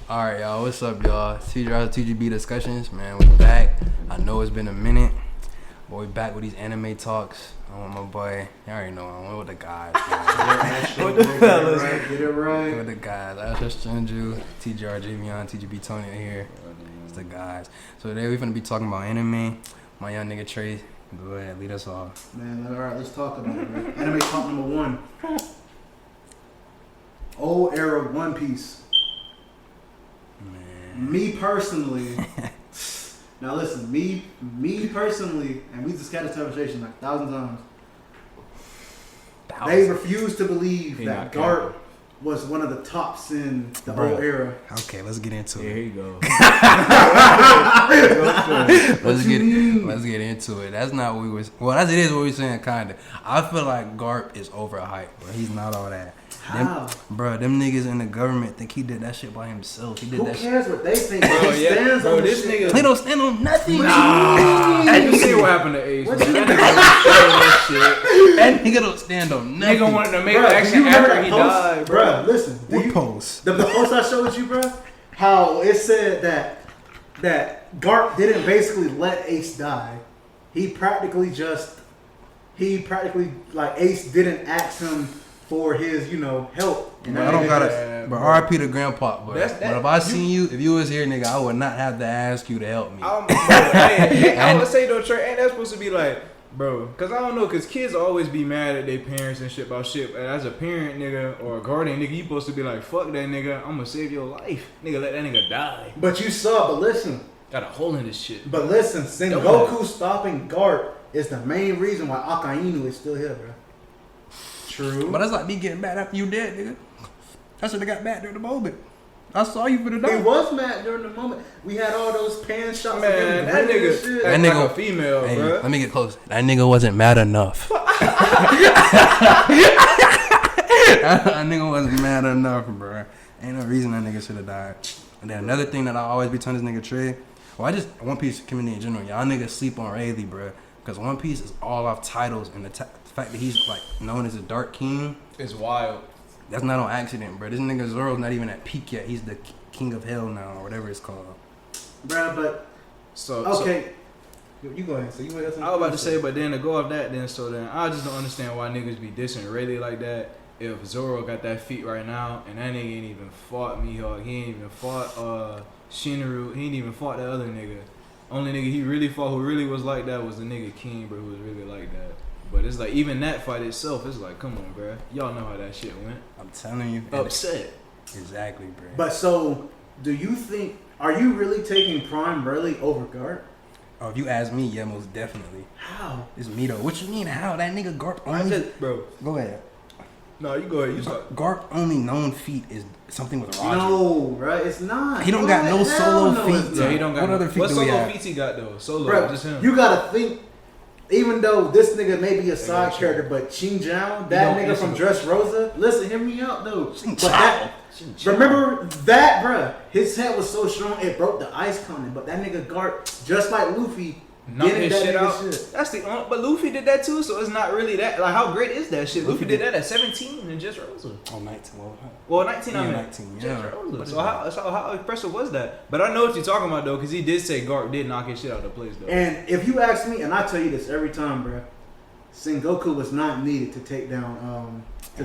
Alright, y'all. What's up, y'all? TGRxTGB discussions, man. We back. I know it's been a minute, but we back with these anime talks. I'm with my boy. You already know I'm with the guys. Get it right. With the guys. I just Junju, TGRGB Anime, TGB Tony here. It's the guys. So today we're gonna be talking about anime. My young nigga Trey, go ahead, lead us off. Man, alright, let's talk about it, man. Anime talk number 1. Old era One Piece. Man. Me personally, now listen, me personally, and we just had this conversation like 1,000 times. They refuse to believe that Garp was one of the tops in the old era. Okay, let's get into it. Here you go. Let's get into it. That's not what we was. Well, as it is what we saying, kinda. I feel like Garp is overhyped, bro. He's not all that. How? Them niggas in the government think he did that shit by himself. He did Who that cares what they think? Bro, He yeah. stands Bro, on this shit. nigga- They don't stand on nothing. And you see what happened to Ace. What That you nigga was saying that shit. That nigga don't stand on nothing. Nigga wanted to make Bruh, action do you remember after he that post? died, bro. Bruh, listen. What post? The post I showed you, bro, how it said that Garp didn't basically let Ace die. He practically like Ace didn't ask him for his, help. Bro, I don't gotta. Yeah, But bro. RP to Grandpa, bro. That's- But if I seen you, if you was here, nigga, I would not have to ask you to help me. I would say though, Trey, ain't that supposed to be like, bro? Cause I don't know, cause kids always be mad at their parents and shit about shit. And as a parent, nigga, or a guardian, nigga, you supposed to be like, fuck that nigga, I'm gonna save your life, nigga. Let that nigga die. But you saw, but listen, Got a hole in this shit. But listen, Sengoku stopping Garp is the main reason why Akainu is still here, bro. True. But that's like me getting mad after you dead, nigga. I should have got mad during the moment. I saw you for the He day. was mad during the moment. We had all those pan shots. Man, of him that grinning and nigga, shit. that That nigga, nigga- like a female, Hey, bro. let me get close. That nigga wasn't mad enough. That nigga wasn't mad enough, bro. Ain't no reason that nigga should have died. And then another thing that I always be telling this nigga Trey, One Piece community in general, y'all niggas sleep on Rayleigh, bro. Because One Piece is all off titles, and the fact that he's like known as a Dark King, It's wild. that's not on accident, bro. This nigga Zoro's not even at peak yet. He's the King of Hell now, or whatever it's called. Bro, but So okay. You go ahead. So you got something I was about to say, but then to go off that, then I just don't understand why niggas be dissing Rayleigh like that. If Zoro got that feat right now, and that nigga ain't even fought Mihawk, he ain't even fought Shinru, he ain't even fought that other nigga. Only nigga he really fought who really was like that was the nigga King, bro, who was really like that. But it's like even that fight itself, it's like, come on, bro, y'all know how that shit went. I'm telling you. Upset. Exactly, bro. But so, do you think? Are you really taking Prime Rayleigh over Garp? Oh, if you ask me, yeah, most definitely. How? It's me though. What you mean how? That nigga Garp I only... just, bro. Go ahead. No, you go ahead. You start. Garp only known feat is something with Roger. No, right? It's not. He don't got no Hell solo no, feet. it's Yeah, not. he don't got. What other feat What do we solo have? feats he got though? Solo, Bro, just him. you gotta think. Even though this nigga may be a side got you. character, but Ching Jiao, that don't nigga listen from to- Dressrosa, listen, hear me out though. Ching But that, Jiao. remember that, bruh? His head was so strong it broke the ice cone. But that nigga Garp, just like Luffy, Knock getting his that shit nigga out. shit. That's the but Luffy did that too, so it's not really that. Like, how great is that shit? Luffy did that at 17 and just Rosa. Oh, 19. Well, 19. I Yeah, mean, 19, Just yeah. Rosa. So how impressive was that? But I know what you're talking about though, because he did say Garp did knock his shit out of the place though. And if you ask me, and I tell you this every time, bruh, Sengoku was not needed to take down to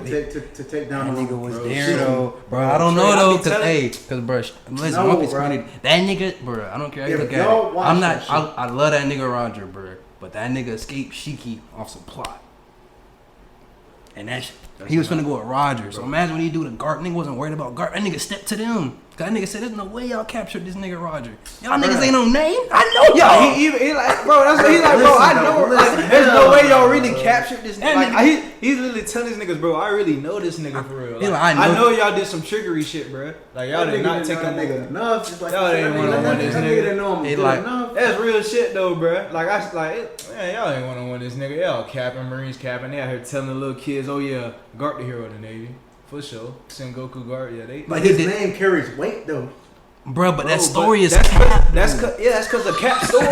take down That the nigga was Bro, there shit. though, bro. I don't Trey, know I though, be cause telling- bro, listen, No, One Piece bro. community, that nigga, bro. I don't care how you If look at y'all it. watch I'm that not. shit- I love that nigga Roger, bro. But that nigga escaped Shiki off some plot, and that shit, he was finna go with Roger. So imagine when he do the Garp. Nigga wasn't worried about Garp. That nigga stepped to them. Cause that nigga said, "There's no way y'all captured this nigga Roger. Y'all niggas ain't no name. I know y'all." He like, bro, that's what he like, bro. I know, like, there's no way y'all really captured this nigga. Like, he's literally telling these niggas, bro, I really know this nigga for real. He Like, like, I know y'all did some trickery shit, bro. Like, y'all did not take that him. nigga enough. It's like, Y'all didn't wanna win this that nigga. didn't know him He good like- enough. That's real shit though, bro. Like man, y'all ain't want to win this nigga. Y'all capping, Marines capping. They out here telling the little kids, oh yeah, Garp the hero of the Navy. For sure. Sengoku Garp, yeah, they. But his name carries weight though. bro. But that Bro, story is that's cap. cause of Cap story.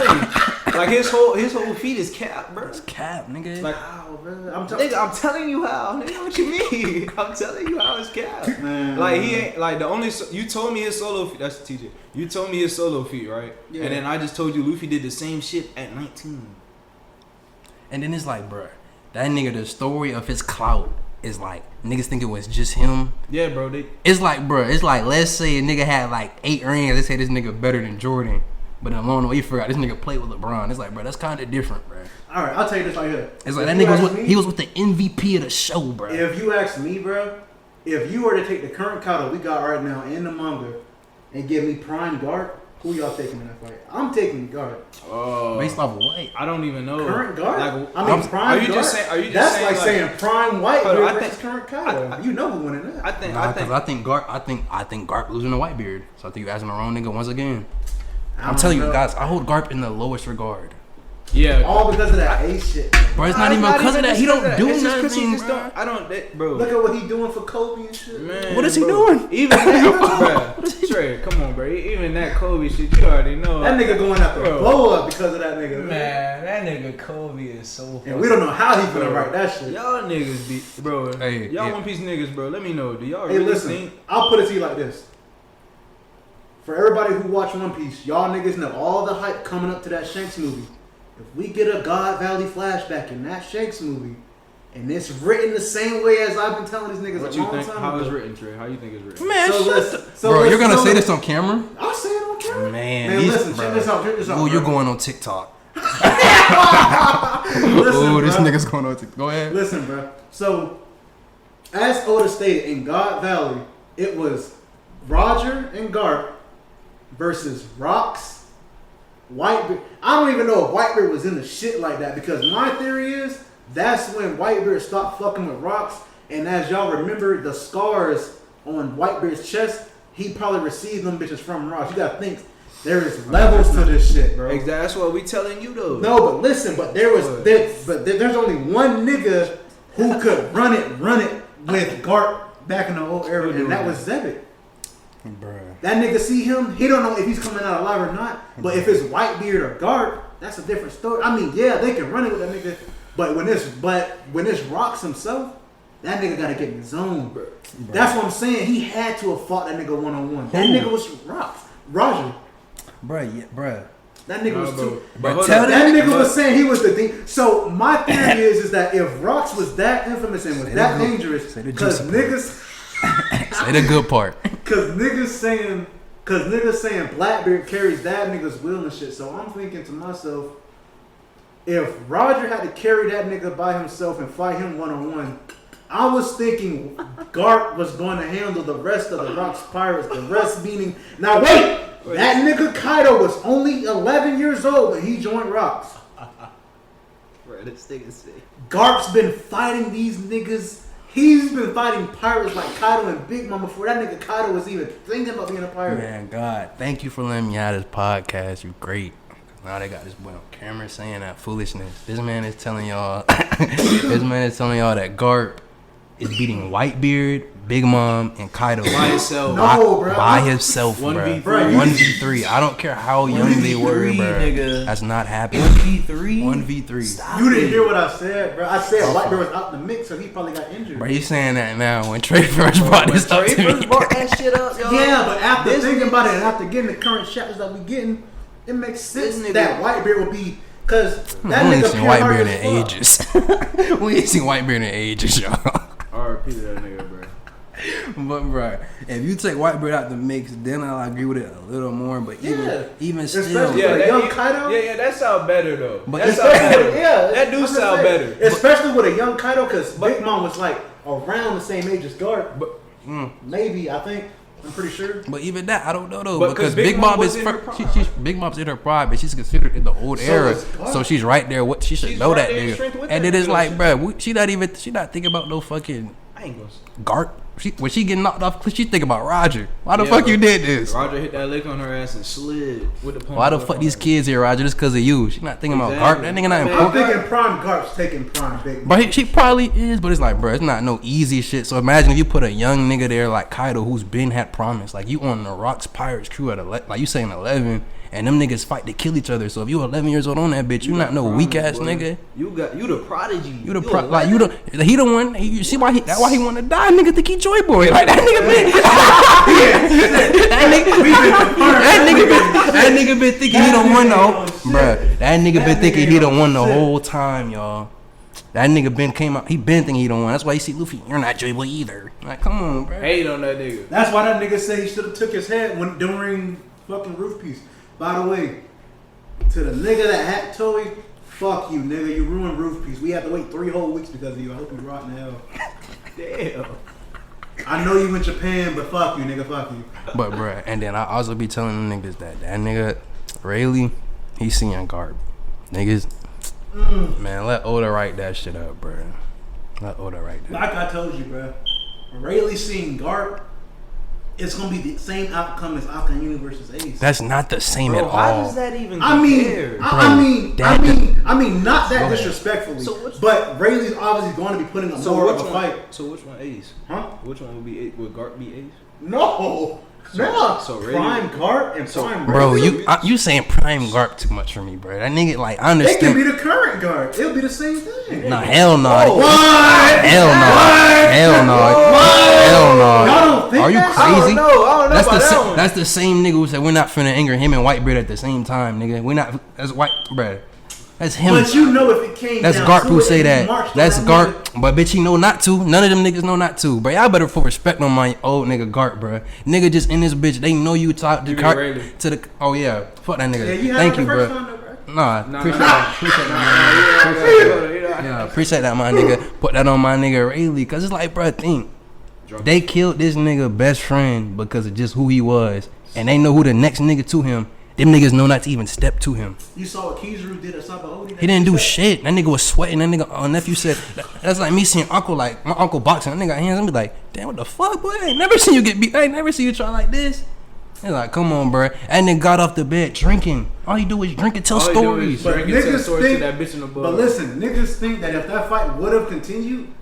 Like his whole feet is cap, bro. It's cap, nigga. Like, Wow, man. nigga, I'm telling you how. Nigga, what you mean? I'm telling you how it's cap. Man. Like he ain't like the only. You told me his solo feet. That's TJ. You told me his solo feet, right? Yeah. And then I just told you Luffy did the same shit at 19. And then it's like, bruh, that nigga, the story of his clout is like, niggas think it was just him. Yeah, bro. It's like, bruh, it's like, let's say a nigga had like 8 rings. Let's say this nigga better than Jordan. But then along the way, you forgot this nigga played with LeBron. It's like, bruh, that's kind of different, bruh. All right, I'll tell you this right here. It's like that nigga was with the MVP of the show, bruh. If you ask me, bro, if you were to take the current Kaido we got right now in the manga and give me prime guard, who y'all taking in that fight? I'm taking guard. Based off of what? I don't even know. Current guard? Like, I mean, prime are you guard? just saying? Are you just That's saying like saying prime white Hold on, beard I versus think- current Kaido. You know who winning that. I think. Nah, because I think Garp losing to Whitebeard. So I think you asking the wrong nigga once again. I'm telling you guys, I hold Garp in the lowest regard. Yeah. All because of that ace shit. Bro, it's not even because of that. He don't do It's just 'cause nothing, he just bro. don't. I don't. That, bro. Look at what he doing for Kobe and shit. Man, What is he bro. doing? Even that, bro. Trey, come on, bro. Even that Kobe shit, you already know. That nigga going after Bro. blow up because of that nigga. Man, that nigga Kobe is so. And we don't know how he gonna Bro. write that shit. Y'all niggas be, bro. Hey, y'all yeah. One Piece niggas, bro. Let me know. Do y'all Hey, really listen, think? I'll put it to you like this. For everybody who watch One Piece, y'all niggas know all the hype coming up to that Shanks movie. If we get a God Valley flashback in that Shanks movie, and it's written the same way as I've been telling these niggas What a you long think? time How ago. it's written, Trey? How you think it's written? Man, So shut listen, the- so bro, listen, you're gonna so say listen. this on camera? I'll say it on camera. Man, listen, bro. check this out. Check this out. Ooh, you're bro. going on TikTok. Listen, Ooh, this bro. nigga's going on TikTok. Go ahead. Listen, bro. So, as Oda stated in God Valley, it was Roger and Garp versus Rocks, Whitebeard. I don't even know if Whitebeard was in the shit like that because my theory is that's when Whitebeard stopped fucking with Rocks. And as y'all remember, the scars on Whitebeard's chest, he probably received them bitches from Rocks. You gotta think there is levels to this shit, bro. Exactly. That's what we telling you though. No, but listen, but there's only one nigga who could run it with Garp back in the old era, and that was Zebek. Bruh. That nigga see him, he don't know if he's coming out alive or not. But if it's Whitebeard or Garp, that's a different story. I mean, yeah, they can run it with that nigga, but when it's Rocks himself, that nigga gotta get in the zone, bro. That's what I'm saying. He had to have fought that nigga 1-on-1. That nigga was Rocks, Roger. Bruh, yeah, bruh. That nigga was too. But hold tell on. That nigga But- was saying he was the thing. So my theory is that if Rocks was that infamous and was Say that the good- dangerous, say the because juicy part. niggas, Say the good part. because niggas saying Blackbeard carries that nigga's will and shit. So I'm thinking to myself, if Roger had to carry that nigga by himself and fight him 1-on-1, I was thinking Garp was going to handle the rest of the Rocks Pirates. The rest meaning, now wait, that nigga Kaido was only 11 years old when he joined Rocks. Bro, this nigga sick. Garp's been fighting these niggas. He's been fighting pirates like Kaido and Big Mom before that nigga Kaido was even thinking about being a pirate. Man, God, thank you for letting me out of this podcast. You're great. Now they got this boy on camera saying that foolishness. This man is telling y'all that Garp is beating Whitebeard, Big Mom, and Kaido By himself. No, bro. by himself, 1v3. bro. 1v3. I don't care how young they were, 1v3, bro. nigga. That's not happening. 1v3. 1v3. You didn't hear what I said, bro. I said Whitebeard was out the mix, so he probably got injured. Bro, you saying that now when Trey first brought this up to me. brought that shit up, y'all. Yeah, but after This thinking about it nigga- and after getting the current chapters that we getting, it makes sense This nigga- that Whitebeard will be, because that We ain't nigga seen pure heart Whitebeard as in fuck. ages. We ain't seen Whitebeard in ages, y'all. R.I.P. to that nigga, bro. But bro, if you take Whitebeard out the mix, then I'll agree with it a little more. But even still, Especially Yeah, with a that, young Kaido. yeah, that sound better though. But That it's- sound better. Yeah, that do I'm just sound saying. better. Especially with a young Kaido, because Big Mom was like around the same age as Garp. But Maybe, I think. I'm pretty sure. But even that, I don't know though, But because 'cause Big Big Mom Mom was is in her prime. she's Big Mom's in her prime, but she's considered in the old So era, is Garp. so she's right there. What she should She's know right that there in strength nigga, with and that it is nigga. like, bro, she not thinking about no fucking I ain't gonna. Garp. when she get knocked off, she think about Roger. Why the fuck you did this? Roger hit that lick on her ass and slid with the. Why the fuck these kids here, Roger? Just because of you. She not thinking about Garp. That nigga not I'm important. thinking Prime Garp's taking Prime big. But she probably is, but it's like, bro, it's not no easy shit. So imagine if you put a young nigga there like Kaido, who's been had promise. Like you on the Rocks Pirates crew at like you saying 11, and them niggas fight to kill each other. So if you 11 years old on that bitch, you not no weak ass nigga. You the prodigy. You the like you the he the one. You see why that's why he want to die. Nigga think he Joy Boy. Like that nigga been that nigga been thinking he don't won though, bruh. That nigga been thinking he don't won the whole time, y'all. That nigga came out. He been thinking he don't won. That's why you see Luffy. You're not Joy Boy either. Like come on, bro. Hate on that nigga. That's why that nigga said he should have took his head when during fucking Roof Piece. By the way, to the nigga that had Toei, fuck you, nigga. You ruined Roof Piece. We have to wait 3 whole weeks because of you. I hope you rot in hell. Damn. I know you in Japan, but fuck you, nigga. Fuck you. But bruh, and then I also be telling them niggas that nigga Rayleigh, he seeing Garp. Niggas, man, let Oda write that shit up, bruh. Let Oda write that. Like I told you, bro. Rayleigh seeing Garp, it's gonna be the same outcome as Akainu versus Ace. That's not the same at all. How does that even I compare? I mean, not that disrespectfully, but Rayleigh's obviously going to be putting a more of a fight. So which one Ace? Huh? Which one would be Ace? Would Garp be Ace? No. So Prime Garp and Prime Bro, Rayleigh. you saying Prime Garp too much for me, bro. That nigga, like, I It understand. can be the current Garp. It'll be the same thing. Nah, hell no. What? Hell no. Hell no. Hell no. Y'all don't think Are you that? I crazy? don't know That's about the that one. that's the same nigga who said we're not finna anger him and Whitebeard at the same time, nigga. We're not. That's White, bro. That's him. But you know if it came That's down Garp to who it, say if he that. marched on That's that Garp. nigga- But bitch, he know not to. None of them niggas know not to. But y'all better put respect on my old nigga Garp, bro. Nigga just in this bitch. They know you talk to the. Oh yeah, fuck that nigga. Yeah, you Thank had you, the first bro. one though, bro. Nah, appreciate that. Yeah, appreciate that, my nigga. Put that on my nigga Rayleigh, cause it's like, bro, think they killed this nigga best friend because of just who he was, and they know who the next nigga to him. Them niggas know not to even step to him. You saw what Kizaru did at Sabaody? He didn't do shit. That nigga was sweating. That nigga nephew said that's like me seeing uncle, like my uncle boxing. That nigga got hands. I'm be like, damn, what the fuck, boy? I ain't never seen you get beat. I ain't never seen you try like this. He's like, come on, bro. And then got off the bed drinking. All he do is drink and tell stories. But niggas think, that bitch in the but listen, niggas think that if that fight would have continued,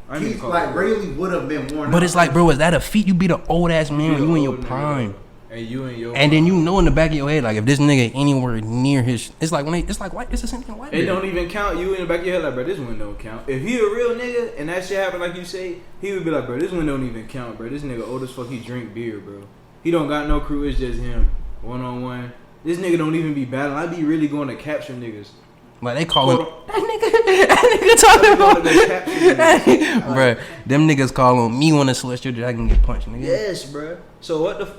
like Rayleigh would have been worn. But it's like, bro, is that a feat? You be the old ass man when you in your prime. And then you know in the back of your head, like if this nigga anywhere near his, it's like when it's like white, it's the same thing white. It don't even count. You in the back of your head like, bro, this one don't count. If he a real nigga and that shit happen like you say, he would be like, bro, this one don't even count, bro. This nigga old as fuck. He drink beer, bro. He don't got no crew. It's just him, 1-on-1. This nigga don't even be battling. I be really going to capture niggas. Like they call him that nigga talking about bro. Them niggas call on me when a celestial dragon get punched, nigga. Yes, bro. So what the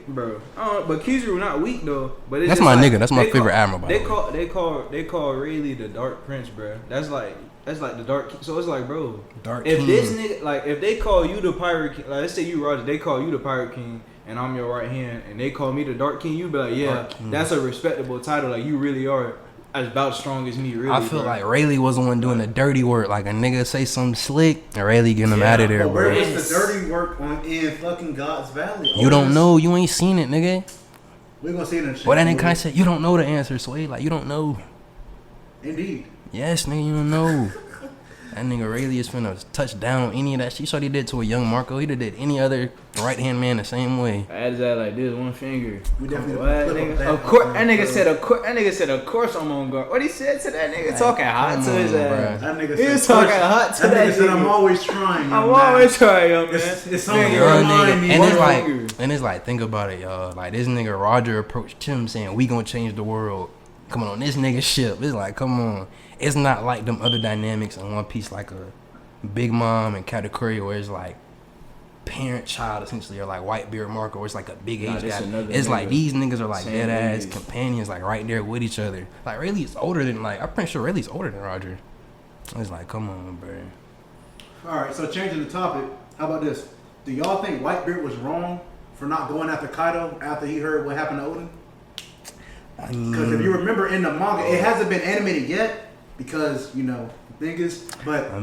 bro? But Kizaru not weak though. But it's that's just my like, nigga. That's my favorite admiral. By the way. They call Rayleigh the Dark Prince, bro. That's like the Dark. So it's like, bro, Dark if King. this nigga, like, if they call you the Pirate King, like let's say you Roger, they call you the Pirate King, and I'm your right hand, and they call me the Dark King, you be like, yeah, that's a respectable title. Like you really are as about strong as me, really. I feel like Rayleigh was the one doing the dirty work. Like a nigga say something slick, and Rayleigh getting him out of there, but where bro. was the dirty work in fucking God's Valley? You don't know. You ain't seen it, nigga. We're gonna see it in the shit. But that nigga kind of said, you don't know the answer, Sway. Like, you don't know. Indeed. Yes, nigga, you don't know. That nigga Rayleigh is finna touch down on any of that shit. You saw what he did to a young Marco. He did any other right-hand man the same way. I had that like this, one finger. We definitely Of course, that nigga said, of course I'm on guard. What he said to that nigga? Talking hot to his ass. That nigga He was talking hot to that nigga. Said, I'm always trying. I'm always trying, young man. It's something you remind me. And it's like, think about it, y'all. Like, this nigga Roger approached him saying, we gonna change the world. Coming on this nigga ship. It's like, come on. It's not like them other dynamics in One Piece, like a Big Mom and Katakuri, where it's like parent-child essentially, or like Whitebeard Marco, where it's like a big age gap. It's like these niggas are like dead-ass companions, like right there with each other. Like Rayleigh's older than, like, I'm pretty sure Rayleigh's older than Roger. It's like, come on, bro. Alright, so changing the topic, how about this? Do y'all think Whitebeard was wrong for not going after Kaido after he heard what happened to Odin? Because if you remember in the manga, it hasn't been animated yet because, you know, niggas, but I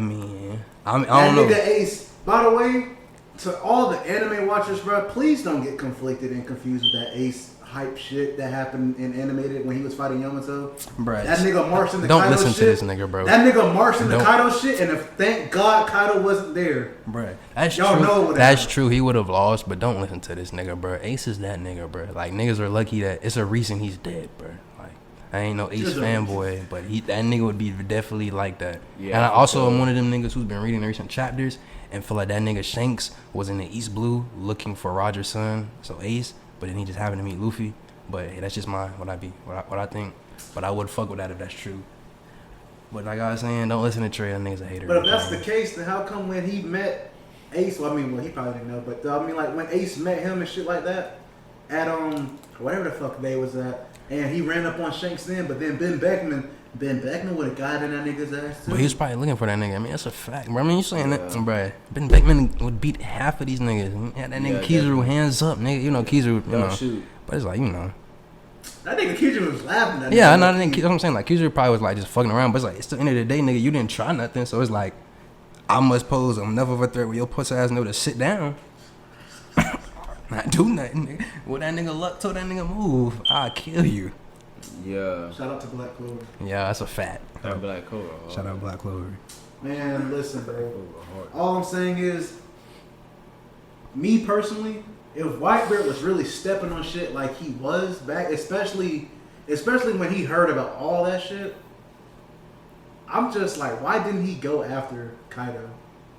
don't know. Nigga Ace, by the way, to all the anime watchers, bro, please don't get conflicted and confused with that Ace hype shit that happened in animated when he was fighting Yamato. Bruh, that nigga marched in the don't Kaido listen shit. to this nigga, bro. That nigga marched in the Kaido shit, and if thank God Kaido wasn't there. Bruh, that's y'all true. know what that's true. He would have lost, but don't listen to this nigga, bro. Ace is that nigga, bro. Like niggas are lucky that it's a reason he's dead, bro. Like I ain't no Ace fanboy, but that nigga would be definitely like that. Yeah, and I also am one of them niggas who's been reading the recent chapters and feel like that nigga Shanks was in the East Blue looking for Roger's son, so Ace, but then he just happened to meet Luffy. But hey, that's just what I think. But I would fuck with that if that's true. But like I was saying, don't listen to Trey. That nigga's a hater. But if that's the case, then how come when he met Ace? Well, I mean, he probably didn't know. But I mean, like when Ace met him and shit like that at whatever the fuck they was at, and he ran up on Shanks then. But then Ben Beckman would have got in that nigga's ass too. But he was probably looking for that nigga. I mean, that's a fact, bro. I mean, you saying that, bro? Ben Beckman would beat half of these niggas. He had that nigga Kizaru hands up, nigga. You know Kizaru, you know. Shoot. But it's like, you know. That nigga Kizaru was laughing at yeah, I know. That's what I'm saying. Like Kizaru probably was like just fucking around, but it's like it's the end of the day, nigga. You didn't try nothing, so it's like I must pose enough of a threat where your pussy ass know to sit down, not do nothing. Nigga. Well, that nigga Luck told that nigga move, I'll kill you. Yeah. Shout out to Black Clover. Yeah, that's a fact. Shout out Black Clover. Shout out Black Clover. Man, listen, bro. All I'm saying is, me personally, if Whitebeard was really stepping on shit like he was back, especially when he heard about all that shit, I'm just like, why didn't he go after Kaido?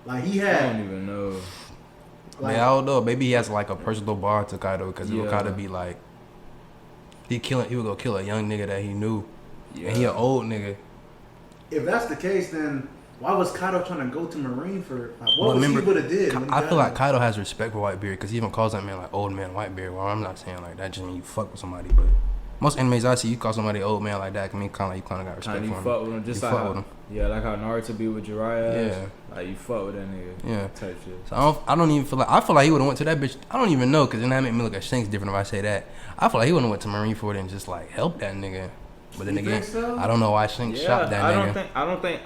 Like he had. I don't even know. Like, I don't know. Maybe he has like a personal bond to Kaido because he would kind of be like, he would go kill a young nigga that he knew, and he an old nigga. If that's the case, then why was Kaido trying to go to Marine for? Like, what was he would have did? I feel like Kaido has respect for Whitebeard because he even calls that man like old man Whitebeard. Well, I'm not saying like that just mean you fuck with somebody, but most animes I see, you call somebody old man like that, can mean kind of you kind of got respect for him. You fuck with him, just like how, like how Naruto be with Jiraiya. Yeah, like you fuck with that nigga. Yeah, type shit. So I don't even feel like I feel like he would have went to that bitch. I don't even know because then that make me look at Shanks different if I say that. I feel like he would have went to Marine for it and just like help that nigga. But then again, so? I don't know why Shanks shot that nigga. I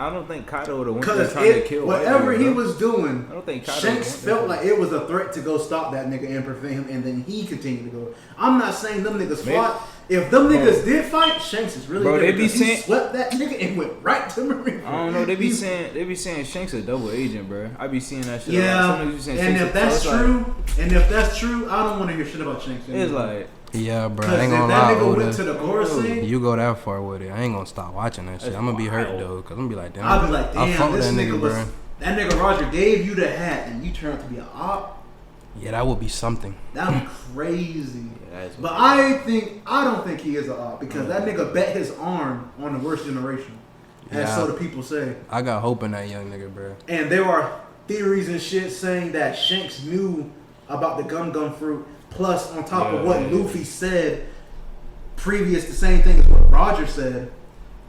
don't think Kaido would have went there trying to kill whatever he was doing. I don't think Kaido Shanks felt like it was a threat to go stop that nigga and prevent him, and then he continued to go. I'm not saying them niggas fought. If them niggas did fight, Shanks is really good. They be saying he swept that nigga and went right to Marine. I don't know. They be saying Shanks a double agent, bro. I be seeing that shit. Yeah, and if that's true, I don't want to hear shit about Shanks anymore. It's like. Yeah, bro. I ain't gonna lie. That nigga went to the Gorosei. You go that far with it. I ain't gonna stop watching that shit. I'm gonna be hurt though, cause I'm gonna be like, damn. I'll be like, damn, I fuck with this that nigga was. bro. That nigga Roger gave you the hat, and you turned out to be an op. Yeah, that would be something. That'd be crazy. But I don't think he is an op because that nigga bet his arm on the worst generation, as so the people say. I got hope in that young nigga, bro. And there are theories and shit saying that Shanks knew about the gum fruit. Plus, on top of what Luffy said previous, the same thing as what Roger said,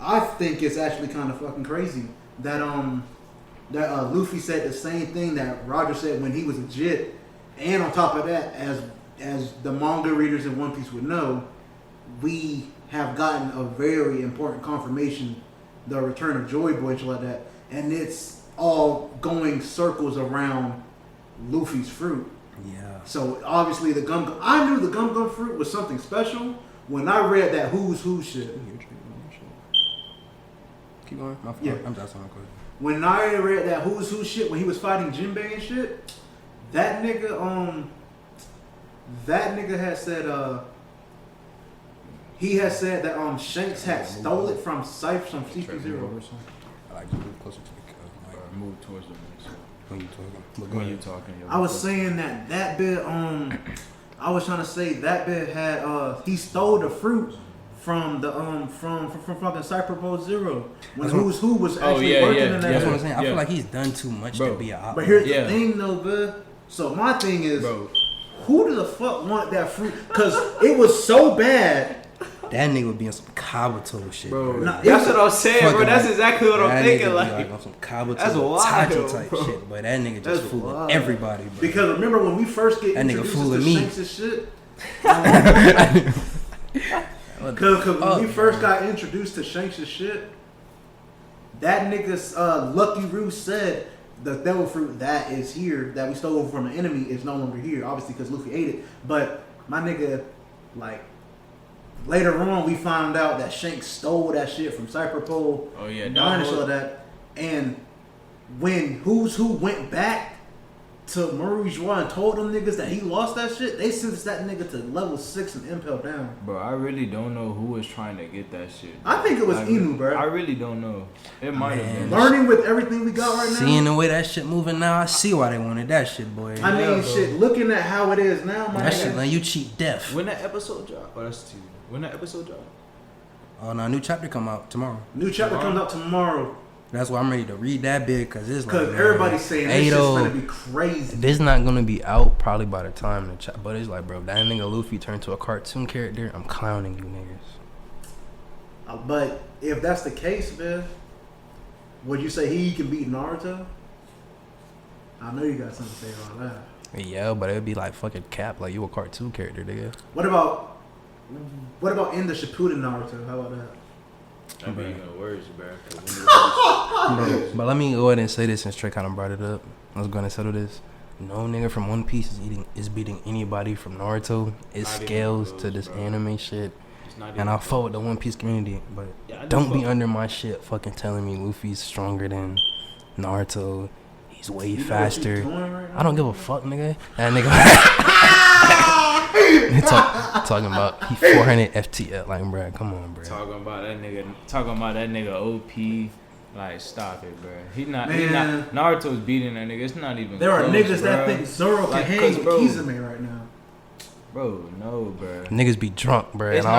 I think it's actually kind of fucking crazy that Luffy said the same thing that Roger said when he was a jit, and on top of that, as the manga readers in One Piece would know, we have gotten a very important confirmation, the return of Joy Boy and shit like that, and it's all going circles around Luffy's fruit. Yeah. So obviously I knew the gum fruit was something special when I read that Who's Who shit. Keep going. Yeah. I'm just on quick. When I read that Who's Who shit when he was fighting Jinbei and shit, that nigga had said he had said that Shanks had stole it from Cypher from CP0. I like to move closer to the move towards the mic. When you talking. I was saying that bit. I was trying to say that bit had he stole the fruit from the from fucking Cypher Bowl Zero when Who's Who was actually working in that. That's what I'm saying. I feel like he's done too much to be a op. But here's the thing, though, bro. So my thing is, who the fuck wanted that fruit? Because it was so bad. That nigga would be on some Kabuto shit, bro. That's what I'm saying, bro. That's exactly what I'm thinking. Like on some Kabuto Tachi type shit, but that nigga just fooling everybody, bro. Because remember when we first get that introduced nigga to me. Shanks' shit? Because when we first got introduced to Shanks' shit, that nigga's Lucky Roo said the devil fruit that is here that we stole from an enemy is no longer here, obviously because Luffy ate it. But my nigga, like later on, we found out that Shanks stole that shit from Cyberpole. Oh yeah, Dinosaur that, and when Who's Who went back to Marie-Joie and told them niggas that he lost that shit, they sentenced that nigga to level 6 and impel down. Bro, I really don't know who was trying to get that shit. I think it was Inu, bro. I really don't know. It might have been. Learning with everything we got right now. Seeing the way that shit moving now, I see why they wanted that shit, boy. I mean, shit, looking at how it is now, my that nigga. shit, like you cheat death. When that episode drop? Oh, that's TV. When that episode drop? Oh no, new chapter come out tomorrow. New chapter comes out tomorrow. That's why I'm ready to read that bit because it's like everybody's saying this shit's gonna be crazy. This not gonna be out probably by the time the chat, but it's like, bro, that nigga Luffy turned to a cartoon character. I'm clowning you niggas. But if that's the case, man, would you say he can beat Naruto? I know you got something to say about that. Yeah, but it'd be like fucking Cap, like you a cartoon character, nigga. What about in the Shippuden Naruto? How about that? I mean, even worse, bro. Bro, but let me go ahead and say this since Trey kind of brought it up. I was going to settle this. No nigga from One Piece is beating anybody from Naruto. It scales to this anime shit. And I fuck with the One Piece community, but don't be under my shit fucking telling me Luffy's stronger than Naruto. He's way faster. I don't give a fuck, nigga. That nigga. Talking about he 400 FTL, like, bro, come on, bro. Talking about that nigga OP. Like, stop it, bro. He not Naruto's beating that nigga. It's not even. There are close, niggas bro. that think Zoro can hang with Kizame right now. Bro, no, bro. Niggas be drunk, bro. It's And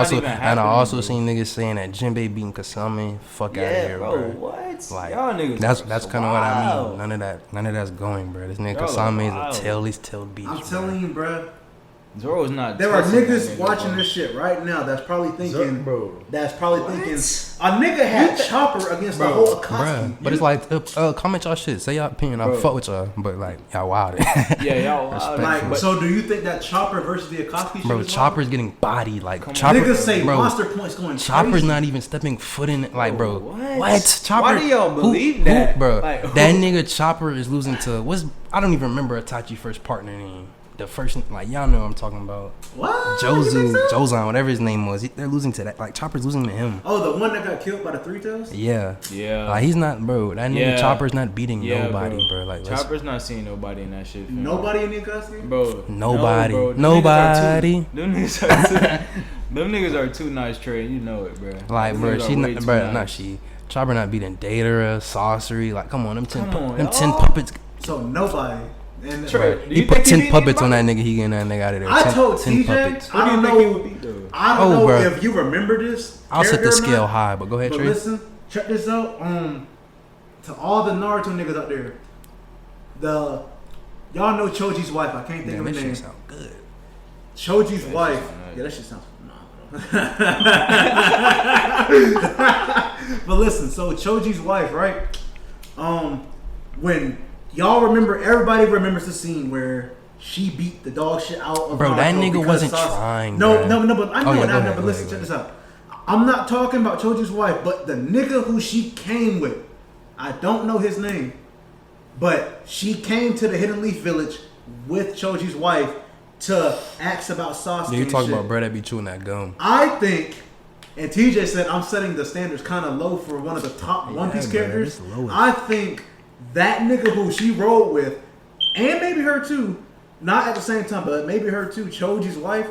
I also bro. seen niggas saying that Jinbei beating Kasame. Fuck out of here, bro. What? Like, y'all niggas. that's kind of what I mean. None of that's going, bro. This nigga Kasame is a tailless beast. I'm telling you, bro. Zoro's not. There are niggas that nigga, watching bro. this shit right now that's probably thinking, bro. That's probably thinking a nigga had Chopper against the whole Akatsuki. Bruh, but it's like, comment y'all shit. Say y'all opinion. I fuck with y'all, but like y'all wild. Yeah, y'all wild. Like, so do you think that Chopper versus the Akatsuki shit? Bro, is Chopper's getting bodied. Like Chopper, niggas say bro, monster points going Chopper's crazy. not even stepping foot in it. Like, bro, What? what? Chopper? Why do y'all believe that? bro? Like, that nigga Chopper is losing to I don't even remember Itachi's first partner name. The first, like, y'all know what I'm talking about. What? You think so? Jozan, whatever his name was. They're losing to that. Like, Chopper's losing to him. Oh, the one that got killed by the Three Tails? Yeah. Yeah. Like, he's not, bro. That nigga Chopper's not beating nobody, bro. Like, Chopper's not seeing nobody in that shit. Fam. Nobody in the Akatsuki? Bro. Nobody. No, bro. Nobody. Them niggas are too nice, Trey. You know it, bro. Like, Them bro, niggas she are way not, too bro, nice. not she. Chopper not beating Datara, Sorcery. Like, come on, them 10 y'all. puppets. So nobody. And Trey, Bro, do he you put think 10 beat puppets on that anybody? nigga. He getting that nigga out of there. I 10, told 10 TJ, puppets. I don't Who do you think he would beat, though? I don't know bro. if you remember this. I'll set the character or scale not, high, but go ahead, But Trey. listen, check this out. To all the Naruto niggas out there, y'all know Choji's wife. I can't think Damn, of her that name. shit sound good. Choji's That wife. shit sound nice. Yeah, that shit sounds phenomenal. But listen, so Choji's wife, right? When y'all remember, everybody remembers the scene where she beat the dog shit out of Bro, that Naruto nigga because wasn't Sasuke- trying, No, bro. no, but I know Oh, yeah, it. go I know, ahead, but go listen, ahead, check go this out. I'm not talking about Choji's wife, but the nigga who she came with. I don't know his name, but she came to the Hidden Leaf Village with Choji's wife to ask about Sasuke. You and talking shit. about bro that be chewing that gum. I think, and TJ said I'm setting the standards kind of low for one of the top One Piece bro, characters. this low. I think that nigga who she rolled with, and maybe her too, not at the same time, but maybe her too, Choji's wife.